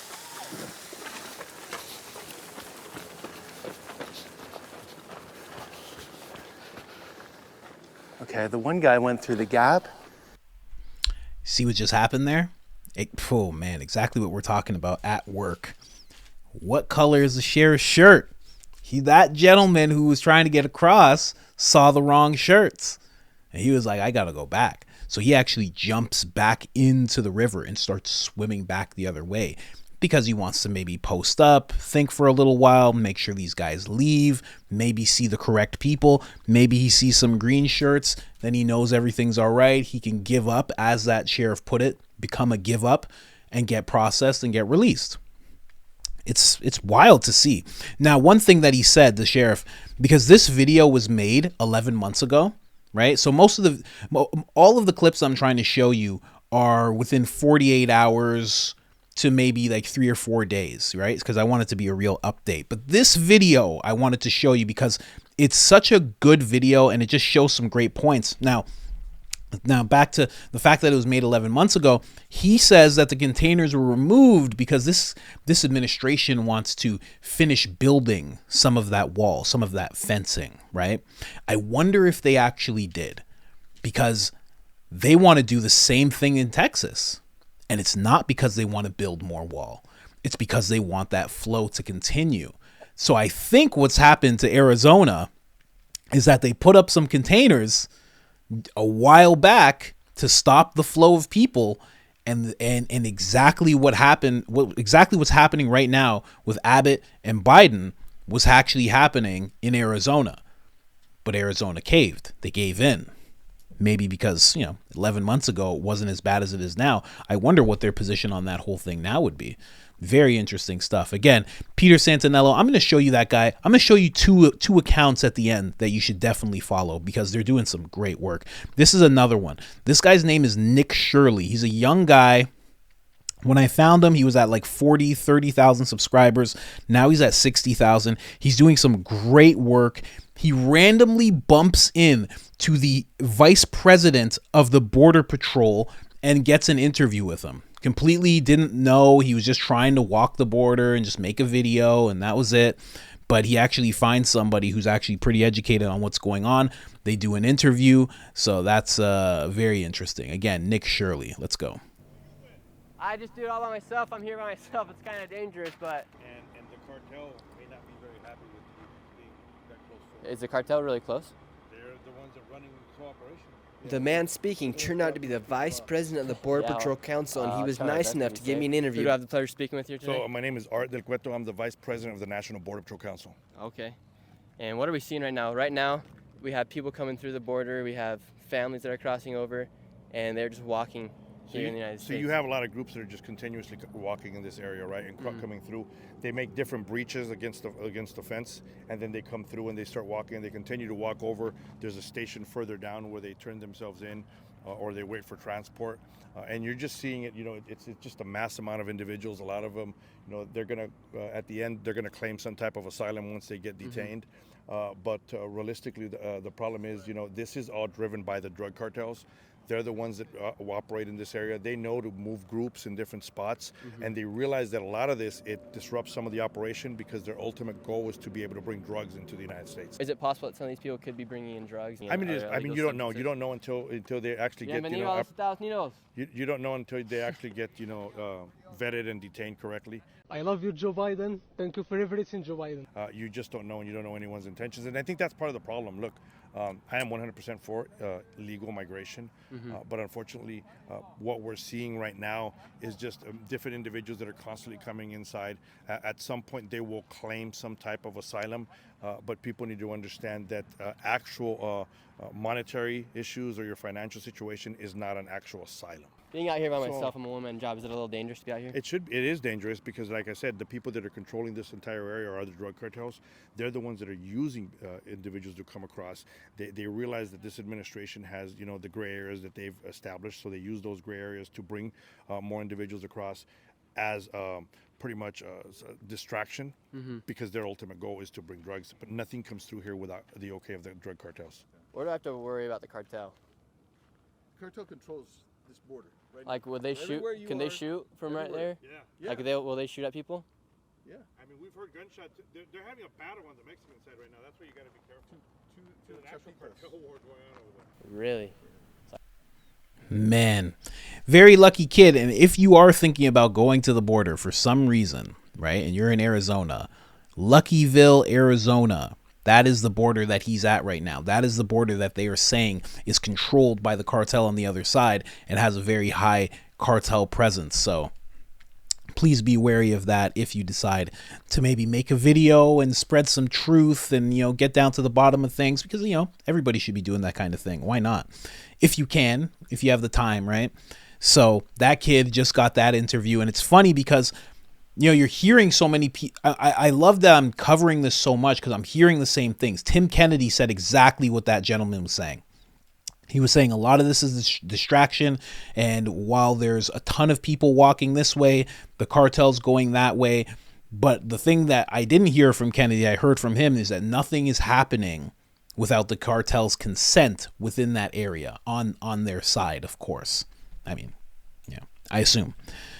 Okay, the one guy went through the gap.
See what just happened there? Oh man, exactly what we're talking about at work. What color is the sheriff's shirt? That gentleman who was trying to get across saw the wrong shirts. And he was like, I gotta go back. So he actually jumps back into the river and starts swimming back the other way because he wants to maybe post up, think for a little while, make sure these guys leave, maybe see the correct people. Maybe he sees some green shirts, then he knows everything's all right. He can give up, as that sheriff put it, become a give up and get processed and get released. It's wild to see. Now, one thing that he said, the sheriff, because this video was made 11 months ago, right? So all of the clips I'm trying to show you are within 48 hours to maybe like 3 or 4 days, right? Because I want it to be a real update. But this video I wanted to show you because it's such a good video and it just shows some great points. Now back to the fact that it was made 11 months ago, he says that the containers were removed because this administration wants to finish building some of that wall, some of that fencing, right? I wonder if they actually did, because they want to do the same thing in Texas. And it's not because they want to build more wall. It's because they want that flow to continue. So I think what's happened to Arizona is that they put up some containers a while back to stop the flow of people, and exactly what's happening right now with Abbott and Biden was actually happening in Arizona. But Arizona caved. They gave in. Maybe because, 11 months ago it wasn't as bad as it is now. I wonder what their position on that whole thing now would be. Very interesting stuff. Again, Peter Santinello, I'm going to show you that guy. I'm going to show you two accounts at the end that you should definitely follow because they're doing some great work. This is another one. This guy's name is Nick Shirley. He's a young guy. When I found him, he was at like 30,000 subscribers. Now he's at 60,000. He's doing some great work. He randomly bumps in to the vice president of the Border Patrol and gets an interview with him. Completely didn't know. He was just trying to walk the border and just make a video, and that was it. But he actually finds somebody who's actually pretty educated on what's going on. They do an interview. So that's very interesting. Again, Nick Shirley. Let's go.
I just do it all by myself. I'm here by myself. It's kind of dangerous, but...
And the cartel may not be very happy with you being that close to them.
Is the cartel really close?
They're the ones that are running this operation.
The man speaking turned out to be the vice president of the Border Patrol Council, and he was nice enough to give me an interview.
Who do I have the pleasure of speaking with here today?
So my name is Art Del Cueto. I'm the vice president of the National Border Patrol Council.
Okay. And what are we seeing right now? Right now, we have people coming through the border. We have families that are crossing over, and they're just walking here in the United States.
So you have a lot of groups that are just continuously walking in this area, right, and coming through. They make different breaches against the fence, and then they come through and they start walking. They continue to walk over. There's a station further down where they turn themselves in, or they wait for transport. And you're just seeing it, it's just a mass amount of individuals. A lot of them, they're going to, at the end, they're going to claim some type of asylum once they get detained. But realistically, the problem is, this is all driven by the drug cartels. They're the ones that operate in this area. They know to move groups in different spots, and they realize that a lot of this, it disrupts some of the operation because their ultimate goal is to be able to bring drugs into the United States.
Is it possible that some of these people could be bringing in drugs?
I mean, you don't know. You don't know until they actually get, you don't know until they actually get, vetted and detained correctly.
I love you, Joe Biden. Thank you for everything, Joe Biden.
You just don't know, and you don't know anyone's intentions. And I think that's part of the problem. Look, I am 100% for legal migration, but unfortunately, what we're seeing right now is just different individuals that are constantly coming inside. At some point, they will claim some type of asylum, but people need to understand that actual monetary issues or your financial situation is not an actual asylum.
Being out here by myself, I'm a one-man job. Is it a little dangerous to be out here?
It is dangerous because, like I said, the people that are controlling this entire area are the drug cartels. They're the ones that are using individuals to come across. They realize that this administration has, the gray areas that they've established, so they use those gray areas to bring more individuals across as pretty much a distraction because their ultimate goal is to bring drugs. But nothing comes through here without the okay of the drug cartels.
What do I have to worry about the cartel?
Cartel controls this border. Right?
Like, will they shoot? Can they shoot from right there?
Yeah.
Like, will they shoot at people?
Yeah. I mean, we've heard gunshots. They're having a battle on the Mexican side right now. That's why you got to be careful. There's an actual cartel war going on over there.
Really?
Man, very lucky kid. And if you are thinking about going to the border for some reason, right, and you're in Arizona, Luckyville, Arizona, that is the border that he's at right now. That is the border that they are saying is controlled by the cartel on the other side and has a very high cartel presence. So please be wary of that if you decide to maybe make a video and spread some truth and, get down to the bottom of things, because, everybody should be doing that kind of thing. Why not? If you can, if you have the time, right? So that kid just got that interview, and it's funny because you're hearing so many people. I love that I'm covering this so much because I'm hearing the same things. Tim Kennedy said exactly what that gentleman was saying. He was saying a lot of this is distraction, and while there's a ton of people walking this way, the cartel's going that way. But the thing that I didn't hear from Kennedy, I heard from him, is that nothing is happening without the cartel's consent within that area on their side, of course. I mean, I assume.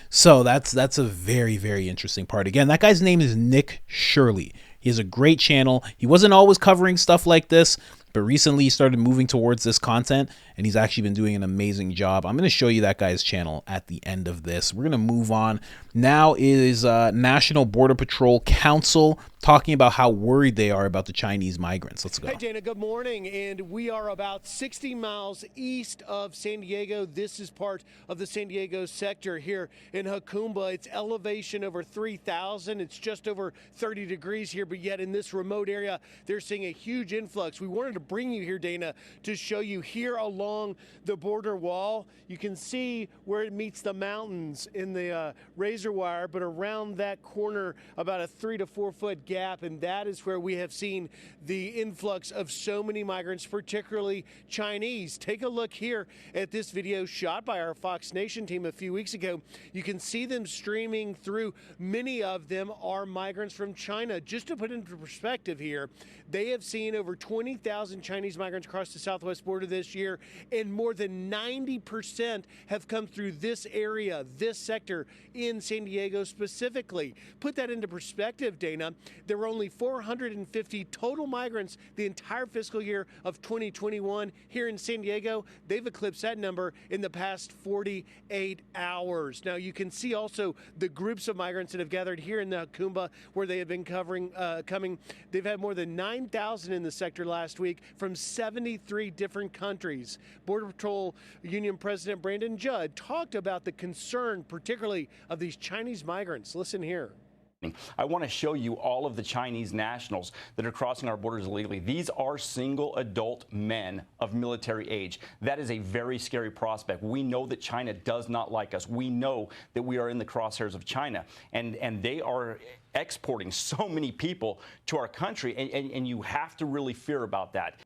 So that's a very, very interesting part. Again, that guy's name is Nick Shirley. He has a great channel. He wasn't always covering stuff like this, but recently he started moving towards this content, and he's actually been doing an amazing job. I'm going to show you that guy's channel at the end of this. We're going to move on. Now is National Border Patrol Council talking about how worried they are about the Chinese migrants. Let's go.
Hey, Dana, good morning. And we are about 60 miles east of San Diego. This is part of the San Diego sector here in Jacumba. It's elevation over 3,000. It's just over 30 degrees here, but yet in this remote area, they're seeing a huge influx. We wanted to bring you here, Dana, to show you here along the border wall. You can see where it meets the mountains in the razor wire, but around that corner, about a 3 to 4 foot gap, and that is where we have seen the influx of so many migrants, particularly Chinese. Take a look here at this video shot by our Fox Nation team a few weeks ago. You can see them streaming through. Many of them are migrants from China. Just to put into perspective here, they have seen over 20,000 Chinese migrants across the southwest border this year, and more than 90% have come through this area, this sector in San Diego specifically. Put that into perspective, Dana. There were only 450 total migrants the entire fiscal year of 2021 here in San Diego. They've eclipsed that number in the past 48 hours. Now, you can see also the groups of migrants that have gathered here in the Jacumba where they have been coming. They've had more than 9,000 in the sector last week from 73 different countries. Border Patrol Union President Brandon Judd talked about the concern, particularly of these Chinese migrants. Listen here.
I want to show you all of the Chinese nationals that are crossing our borders illegally. These are single adult men of military age. That is a very scary prospect. We know that China does not like us. We know that we are in the crosshairs of China, and they are exporting so many people to our country, and you have to really fear about that.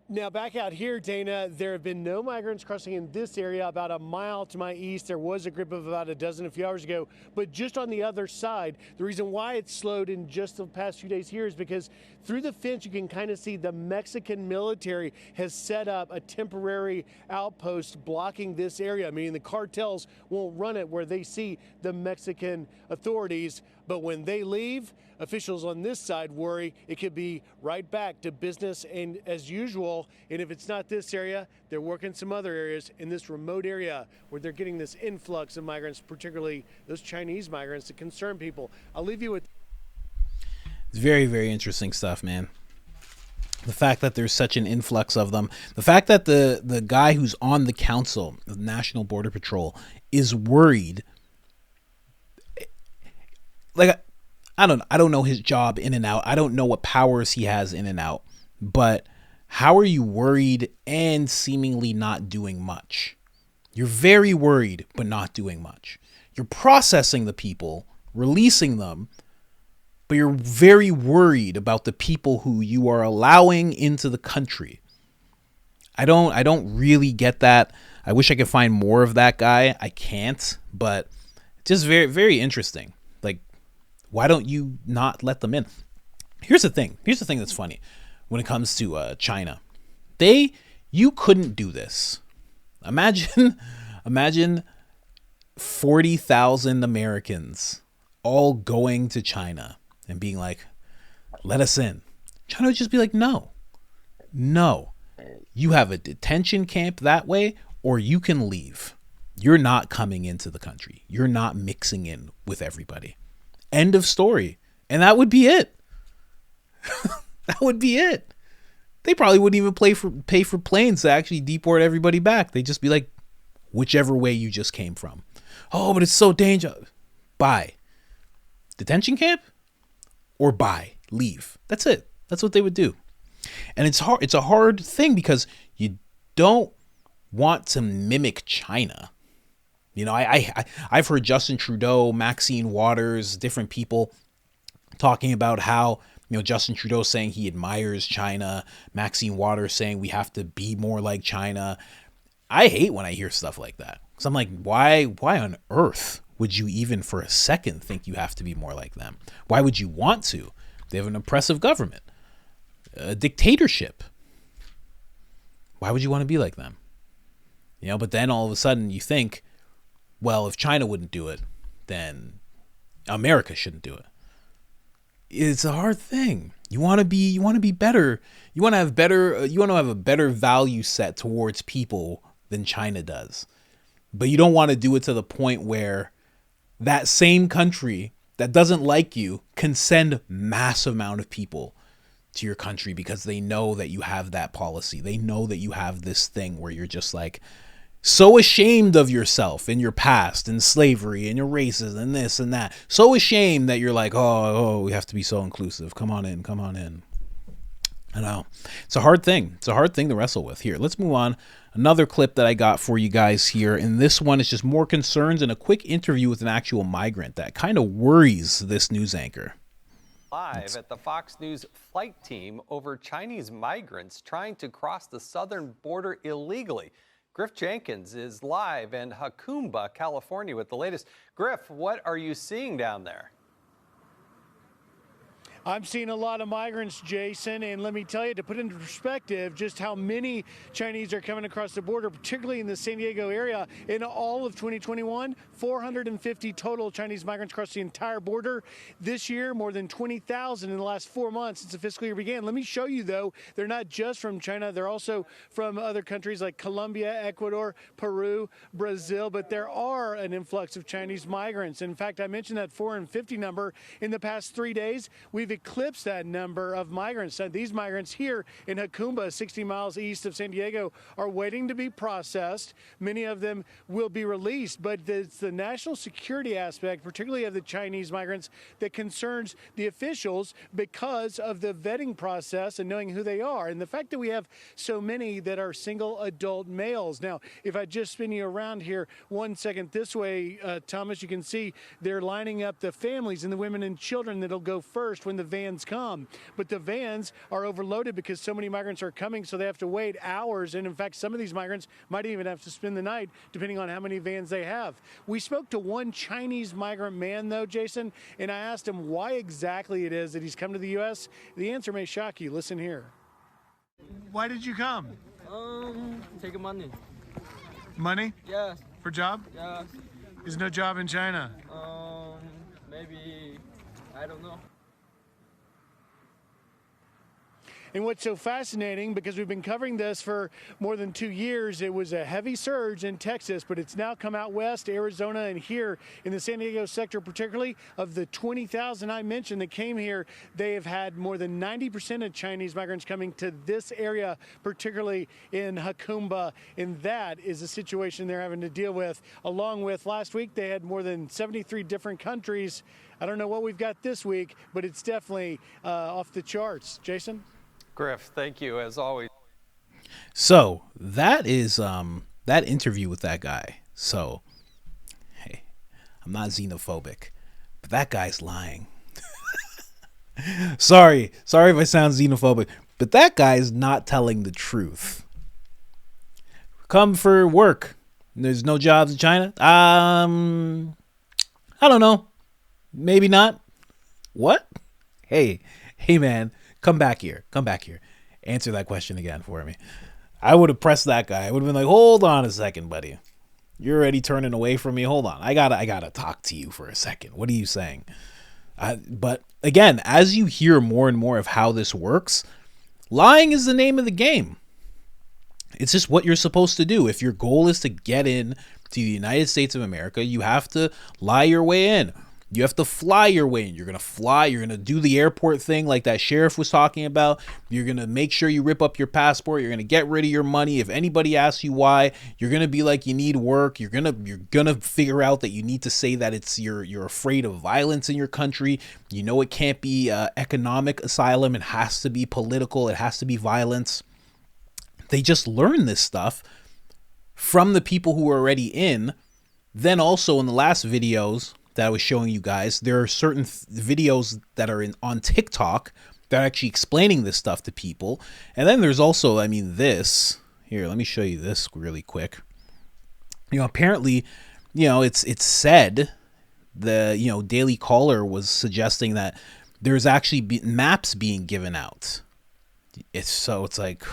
Now back out here, Dana, there have been no migrants crossing in this area. About a mile to my east, there was a group of about a dozen a few hours ago. But just on the other side, the reason why it's slowed in just the past few days here is because through the fence you can kind of see the Mexican military has set up a temporary outpost blocking this area, meaning the cartels won't run it where they see the Mexican authorities. But when they leave, officials on this side worry it could be right back to business and as usual. And if it's not this area, they're working some other areas in this remote area where they're getting this influx of migrants, particularly those Chinese migrants that concern people. I'll leave you with.
It's very, very interesting stuff, man. The fact that there's such an influx of them, the fact that the guy who's on the council of National Border Patrol is worried. Like, I don't know his job in and out. I don't know what powers he has in and out. But how are you worried and seemingly not doing much? You're very worried, but not doing much. You're processing the people, releasing them, but you're very worried about the people who you are allowing into the country. I don't really get that. I wish I could find more of that guy. I can't, but just very, very interesting. Like, why don't you not let them in? Here's the thing that's funny when it comes to China. You couldn't do this. Imagine 40,000 Americans all going to China and being like, let us in. China would just be like, no. You have a detention camp that way, or you can leave. You're not coming into the country. You're not mixing in with everybody. End of story. And that would be it. That would be it. They probably wouldn't even pay for planes to actually deport everybody back. They'd just be like, whichever way you just came from. Oh, but it's so dangerous. Bye. Detention camp? Or bye. Leave. That's it. That's what they would do. And it's hard. It's a hard thing because you don't want to mimic China. You know, I've heard Justin Trudeau, Maxine Waters, different people talking about how, you know, Justin Trudeau saying he admires China, Maxine Waters saying we have to be more like China. I hate when I hear stuff like that. Because I'm like, why on earth would you even for a second think you have to be more like them? Why would you want to? They have an oppressive government, a dictatorship. Why would you want to be like them? You know, but then all of a sudden you think, well, if China wouldn't do it, then America shouldn't do it. It's a hard thing. You want to be better. You want to have a better value set towards people than China does. But you don't want to do it to the point where that same country that doesn't like you can send massive amount of people to your country because they know that you have that policy. They know that you have this thing where you're just like so ashamed of yourself and your past and slavery and your races and this and that. So ashamed that you're like, oh, we have to be so inclusive. Come on in. I know. It's a hard thing. It's a hard thing to wrestle with. Here, let's move on. Another clip that I got for you guys here. And this one is just more concerns and a quick interview with an actual migrant that kind of worries this news anchor.
Live at the Fox News flight team over Chinese migrants trying to cross the southern border illegally. Griff Jenkins is live in Jacumba, California with the latest. Griff, what are you seeing down there?
I'm seeing a lot of migrants, Jason, and let me tell you, to put into perspective just how many Chinese are coming across the border, particularly in the San Diego area. In all of 2021, 450 total Chinese migrants crossed the entire border. This year, more than 20,000 in the last 4 months since the fiscal year began. Let me show you, though, they're not just from China. They're also from other countries like Colombia, Ecuador, Peru, Brazil, but there are an influx of Chinese migrants. In fact, I mentioned that 450 number. In the past 3 days, we've eclipsed that number of migrants. These migrants here in Jacumba, 60 miles east of San Diego, are waiting to be processed. Many of them will be released, but it's the national security aspect, particularly of the Chinese migrants, that concerns the officials because of the vetting process and knowing who they are. And the fact that we have so many that are single adult males. Now, if I just spin you around here 1 second this way, Thomas, you can see they're lining up the families and the women and children that'll go first when the the vans come. But the vans are overloaded because so many migrants are coming, so they have to wait hours. And in fact, some of these migrants might even have to spend the night, depending on how many vans they have. We spoke to one Chinese migrant man, though, Jason, and I asked him why exactly it is that he's come to the U.S. The answer may shock you. Listen here. Why did you come?
Take money.
Money?
Yes.
For job?
Yes.
There's no job in China.
Maybe, I don't know.
And what's so fascinating, because we've been covering this for more than 2 years, it was a heavy surge in Texas, but it's now come out west, Arizona, and here in the San Diego sector, particularly of the 20,000 I mentioned that came here, they have had more than 90% of Chinese migrants coming to this area, particularly in Hakumba, and that is a situation they're having to deal with. Along with last week, they had more than 73 different countries. I don't know what we've got this week, but it's definitely off the charts. Jason?
Griff, thank you as always.
So that is that interview with that guy. So hey, I'm not xenophobic, but that guy's lying. sorry if I sound xenophobic, but that guy's not telling the truth. Come for work. There's no jobs in China. I don't know. Maybe not. What? Hey man. Come back here. Answer that question again for me. I would have pressed that guy. I would have been like, hold on a second, buddy. You're already turning away from me. Hold on. I gotta talk to you for a second. What are you saying? But again, as you hear more and more of how this works, lying is the name of the game. It's just what you're supposed to do. If your goal is to get in to the United States of America, you have to lie your way in. You have to fly your way in. You're going to fly. You're going to do the airport thing like that sheriff was talking about. You're going to make sure you rip up your passport. You're going to get rid of your money. If anybody asks you why, you're going to be like you need work. You're going to figure out that you need to say that it's you're afraid of violence in your country. You know it can't be economic asylum. It has to be political. It has to be violence. They just learn this stuff from the people who are already in. Then also in the last videos that I was showing you guys, there are certain videos that are on TikTok that are actually explaining this stuff to people. And then there's also, this here, let me show you this really quick. Apparently, it's said the, Daily Caller was suggesting that there's actually maps being given out. It's like,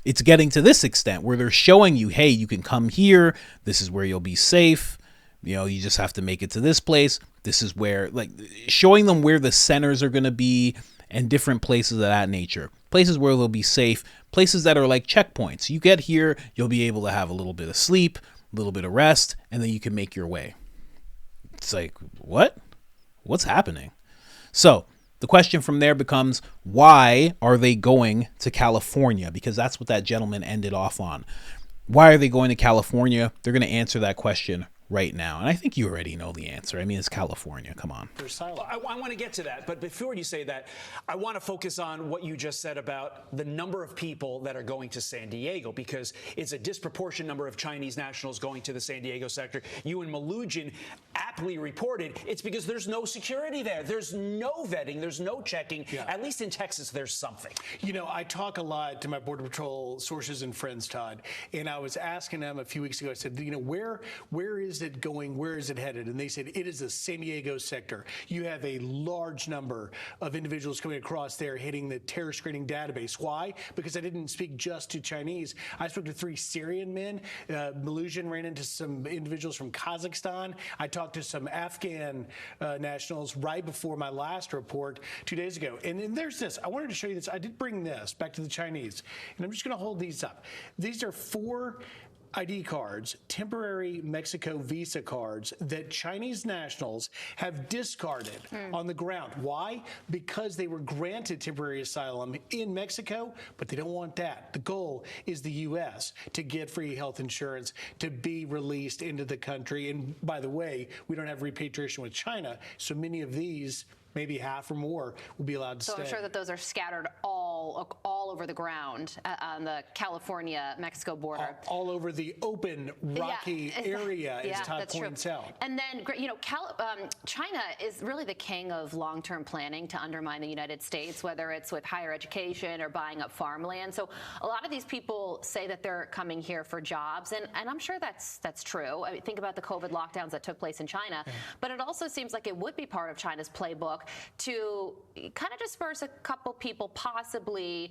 it's getting to this extent where they're showing you, hey, you can come here. This is where you'll be safe. You just have to make it to this place. This is where, like, showing them where the centers are going to be and different places of that nature. Places where they'll be safe. Places that are like checkpoints. You get here, you'll be able to have a little bit of sleep, a little bit of rest, and then you can make your way. It's like, what? What's happening? So the question from there becomes, why are they going to California? Because that's what that gentleman ended off on. Why are they going to California? They're going to answer that question right now. And I think you already know the answer. It's California. Come on.
I want to get to that. But before you say that, I want to focus on what you just said about the number of people that are going to San Diego, because it's a disproportionate number of Chinese nationals going to the San Diego sector. You and Malugin aptly reported it's because there's no security there. There's no vetting. There's no checking. Yeah. At least in Texas, there's something.
I talk a lot to my Border Patrol sources and friends, Todd, and I was asking them a few weeks ago, I said, where is it going? Where is it headed? And they said, it is the San Diego sector. You have a large number of individuals coming across there hitting the terror screening database. Why? Because I didn't speak just to Chinese. I spoke to 3 Syrian men. Malugin ran into some individuals from Kazakhstan. I talked to some Afghan nationals right before my last report 2 days ago. And then there's this. I wanted to show you this. I did bring this back to the Chinese. And I'm just going to hold these up. These are 4 ID cards, temporary Mexico visa cards that Chinese nationals have discarded on the ground. Why? Because they were granted temporary asylum in Mexico, but they don't want that. The goal is the U.S. to get free health insurance, to be released into the country. And by the way, we don't have repatriation with China, so many of these maybe half or more will be allowed to
So
stay.
I'm sure that those are scattered all over the ground on the California-Mexico border.
All over the open, rocky area, as Todd points out.
And then, China is really the king of long-term planning to undermine the United States, whether it's with higher education or buying up farmland. So a lot of these people say that they're coming here for jobs, and I'm sure that's true. I mean, think about the COVID lockdowns that took place in China. But it also seems like it would be part of China's playbook to kind of disperse a couple people possibly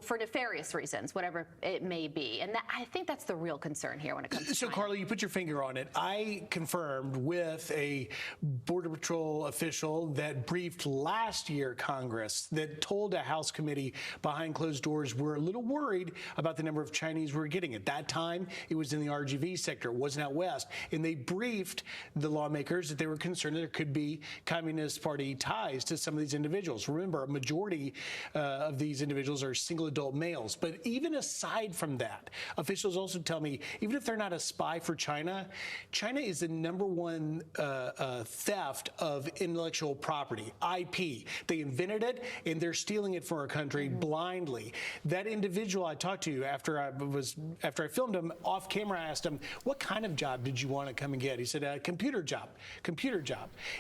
for nefarious reasons, whatever it may be. And I think that's the real concern here when it comes to China.
Carla, you put your finger on it. I confirmed with a Border Patrol official that briefed last year Congress that told a House committee behind closed doors we're a little worried about the number of Chinese we're getting. At that time, it was in the RGV sector. It wasn't out west. And they briefed the lawmakers that they were concerned that there could be Communist Party ties to some of these individuals. Remember, a majority of these individuals are single adult males. But even aside from that, officials also tell me, even if they're not a spy for China, China is the #1 theft of intellectual property, IP. They invented it, and they're stealing it from our country blindly. That individual I talked to after I filmed him off camera, I asked him, what kind of job did you want to come and get? He said, a computer job.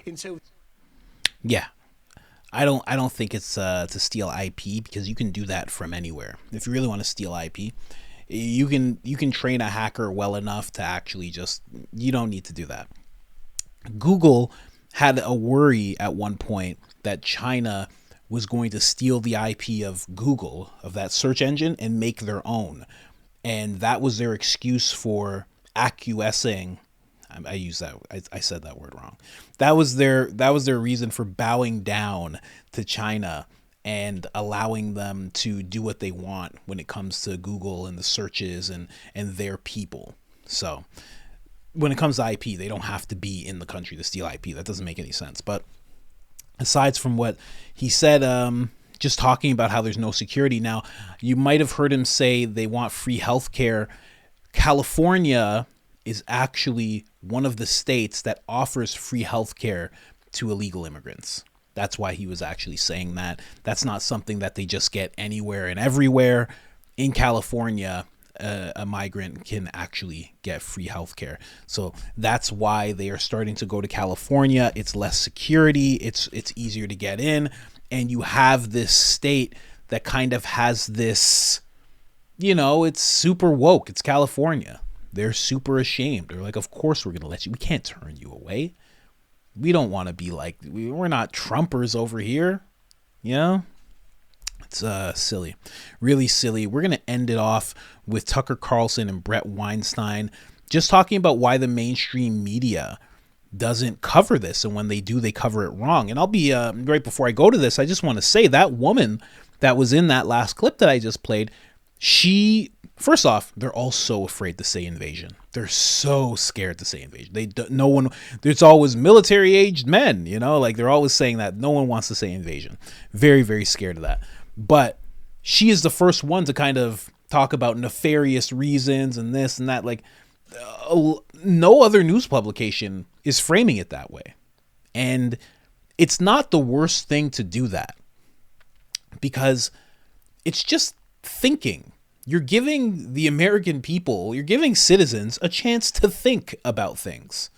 And so,
yeah, I don't think it's to steal IP, because you can do that from anywhere. If you really want to steal IP, you can train a hacker well enough to actually you don't need to do that. Google had a worry at one point that China was going to steal the IP of Google, of that search engine, and make their own. And that was their excuse for acquiescing. I said that word wrong. That was their reason for bowing down to China and allowing them to do what they want when it comes to Google and the searches and their people. So when it comes to IP, they don't have to be in the country to steal IP. That doesn't make any sense. But aside from what he said, just talking about how there's no security now, you might have heard him say they want free healthcare. California is actually one of the states that offers free healthcare to illegal immigrants. That's why he was actually saying that. That's not something that they just get anywhere and everywhere. In California, a migrant can actually get free healthcare. So that's why they are starting to go to California. It's less security. It's easier to get in. And you have this state that kind of has this, it's super woke. It's California. They're super ashamed. They're like, of course we're going to let you. We can't turn you away. We don't want to be like, we're not Trumpers over here. It's silly, really silly. We're going to end it off with Tucker Carlson and Brett Weinstein just talking about why the mainstream media doesn't cover this. And when they do, they cover it wrong. And I'll be right before I go to this, I just want to say that woman that was in that last clip that I just played, first off, they're all so afraid to say invasion. They're so scared to say invasion. There's always military-aged men, they're always saying that. No one wants to say invasion. Very, very scared of that. But she is the first one to kind of talk about nefarious reasons and this and that. No other news publication is framing it that way. And it's not the worst thing to do that, because it's just thinking. You're giving the American people, you're giving citizens a chance to think about things.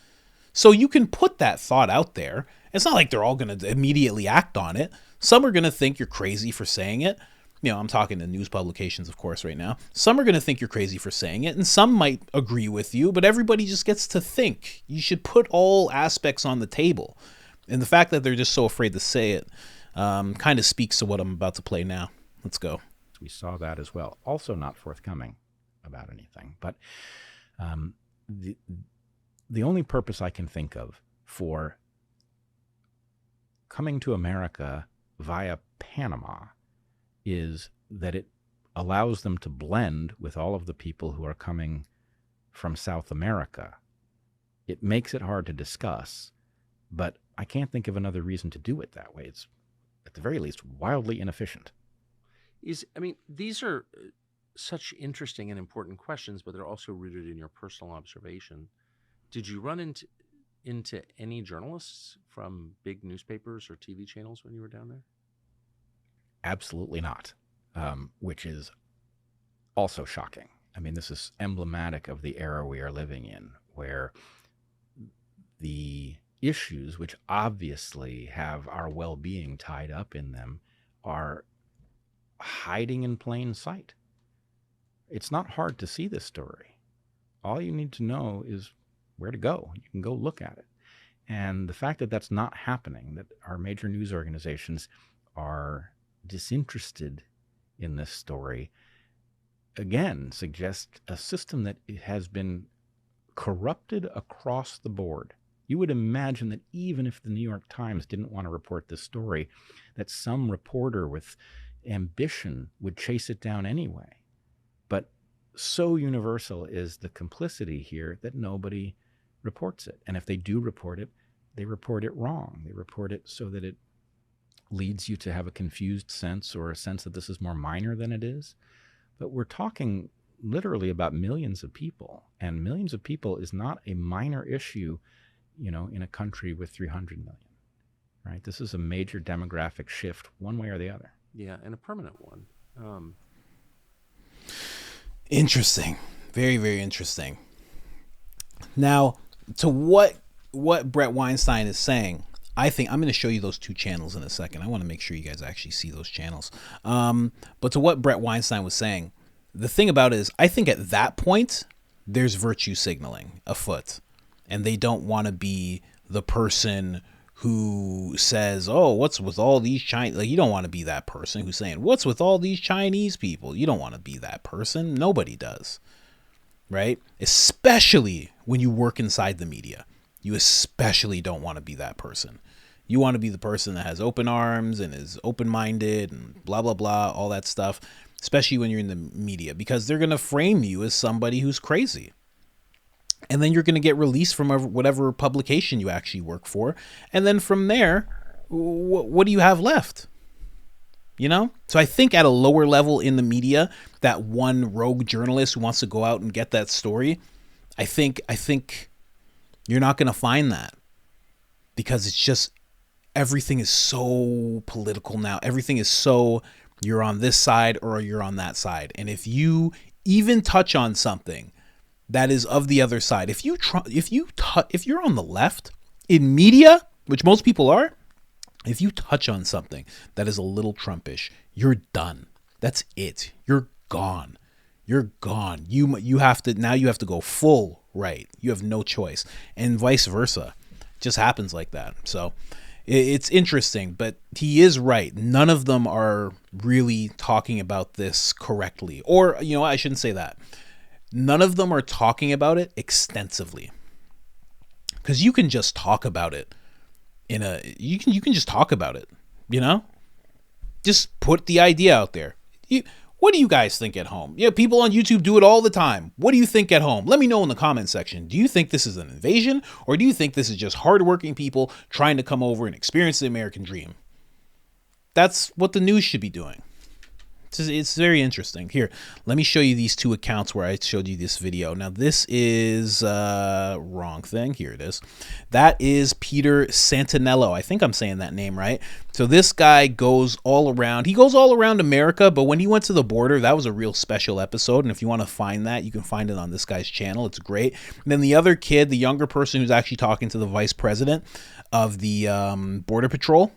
So you can put that thought out there. It's not like they're all going to immediately act on it. Some are going to think you're crazy for saying it. I'm talking to news publications, of course, right now. Some are going to think you're crazy for saying it, and some might agree with you, but everybody just gets to think. You should put all aspects on the table. And the fact that they're just so afraid to say it kind of speaks to what I'm about to play now. Let's go.
We saw that as well. Also not forthcoming about anything. But the only purpose I can think of for coming to America via Panama is that it allows them to blend with all of the people who are coming from South America. It makes it hard to discuss, but I can't think of another reason to do it that way. It's, at the very least, wildly inefficient.
These are such interesting and important questions, but they're also rooted in your personal observation. Did you run into into any journalists from big newspapers or TV channels when you were down there?
Absolutely not, which is also shocking. I mean, this is emblematic of the era we are living in, where the issues, which obviously have our well-being tied up in them, are hiding in plain sight. It's not hard to see this story. All you need to know is where to go. You can go look at it. And the fact that that's not happening, that our major news organizations are disinterested in this story, again, suggests a system that has been corrupted across the board. You would imagine that even if the New York Times didn't want to report this story, that some reporter with ambition would chase it down anyway. But so universal is the complicity here that nobody reports it. And if they do report it, they report it wrong. They report it so that it leads you to have a confused sense, or a sense that this is more minor than it is. But we're talking literally about millions of people, and millions of people is not a minor issue, in a country with 300 million, right? This is a major demographic shift one way or the other.
Yeah, and a permanent one.
Interesting. Very, very interesting. Now, to what Brett Weinstein is saying, I think I'm going to show you those two channels in a second. I want to make sure you guys actually see those channels. But to what Brett Weinstein was saying, the thing about it is, I think at that point, there's virtue signaling afoot. And they don't want to be the person who says, oh, what's with all these Chinese? Like, you don't want to be that person who's saying, what's with all these Chinese people? You don't want to be that person. Nobody does. Right? Especially when you work inside the media. You especially don't want to be that person. You want to be the person that has open arms and is open-minded and blah, blah, blah, all that stuff, especially when you're in the media, because they're going to frame you as somebody who's crazy. And then you're going to get released from whatever publication you actually work for. And then from there, what do you have left? So I think at a lower level in the media, that one rogue journalist who wants to go out and get that story, I think you're not going to find that, because it's just, everything is so political now. Everything is so, you're on this side or you're on that side. And if you even touch on something that is of the other side, if you're on the left in media, which most people are, if you touch on something that is a little Trumpish, you're done. That's it. You're gone. You're gone. You have to go full right. You have no choice, and vice versa. It just happens like that. So it's interesting, but he is right. None of them are really talking about this correctly, or I shouldn't say that. None of them are talking about it extensively, because you can just talk about it you can just talk about it, just put the idea out there. What do you guys think at home? Yeah, people on YouTube do it all the time. What do you think at home? Let me know in the comment section. Do you think this is an invasion, or do you think this is just hardworking people trying to come over and experience the American dream? That's what the news should be doing. It's very interesting. Here, let me show you these two accounts where I showed you this video. Now, this is wrong thing. Here it is. That is Peter Santinello. I think I'm saying that name right. So this guy goes all around. He goes all around America, but when he went to the border, that was a real special episode. And if you want to find that, you can find it on this guy's channel. It's great. And then the other kid, the younger person who's actually talking to the vice president of the Border Patrol,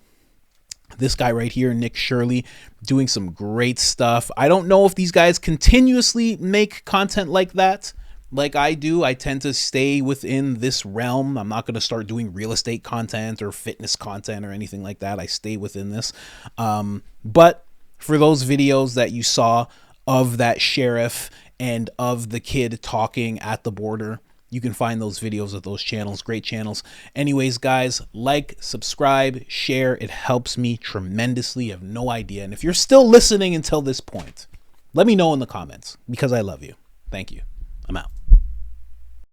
this guy right here, Nick Shirley, doing some great stuff. I don't know if these guys continuously make content like that, like I do. I tend to stay within this realm. I'm not going to start doing real estate content or fitness content or anything like that. I stay within this. But for those videos that you saw of that sheriff and of the kid talking at the border, you can find those videos of those channels. Great channels. Anyways, guys, like, subscribe, share. It helps me tremendously. You have no idea. And if you're still listening until this point, let me know in the comments, because I love you. Thank you. I'm out.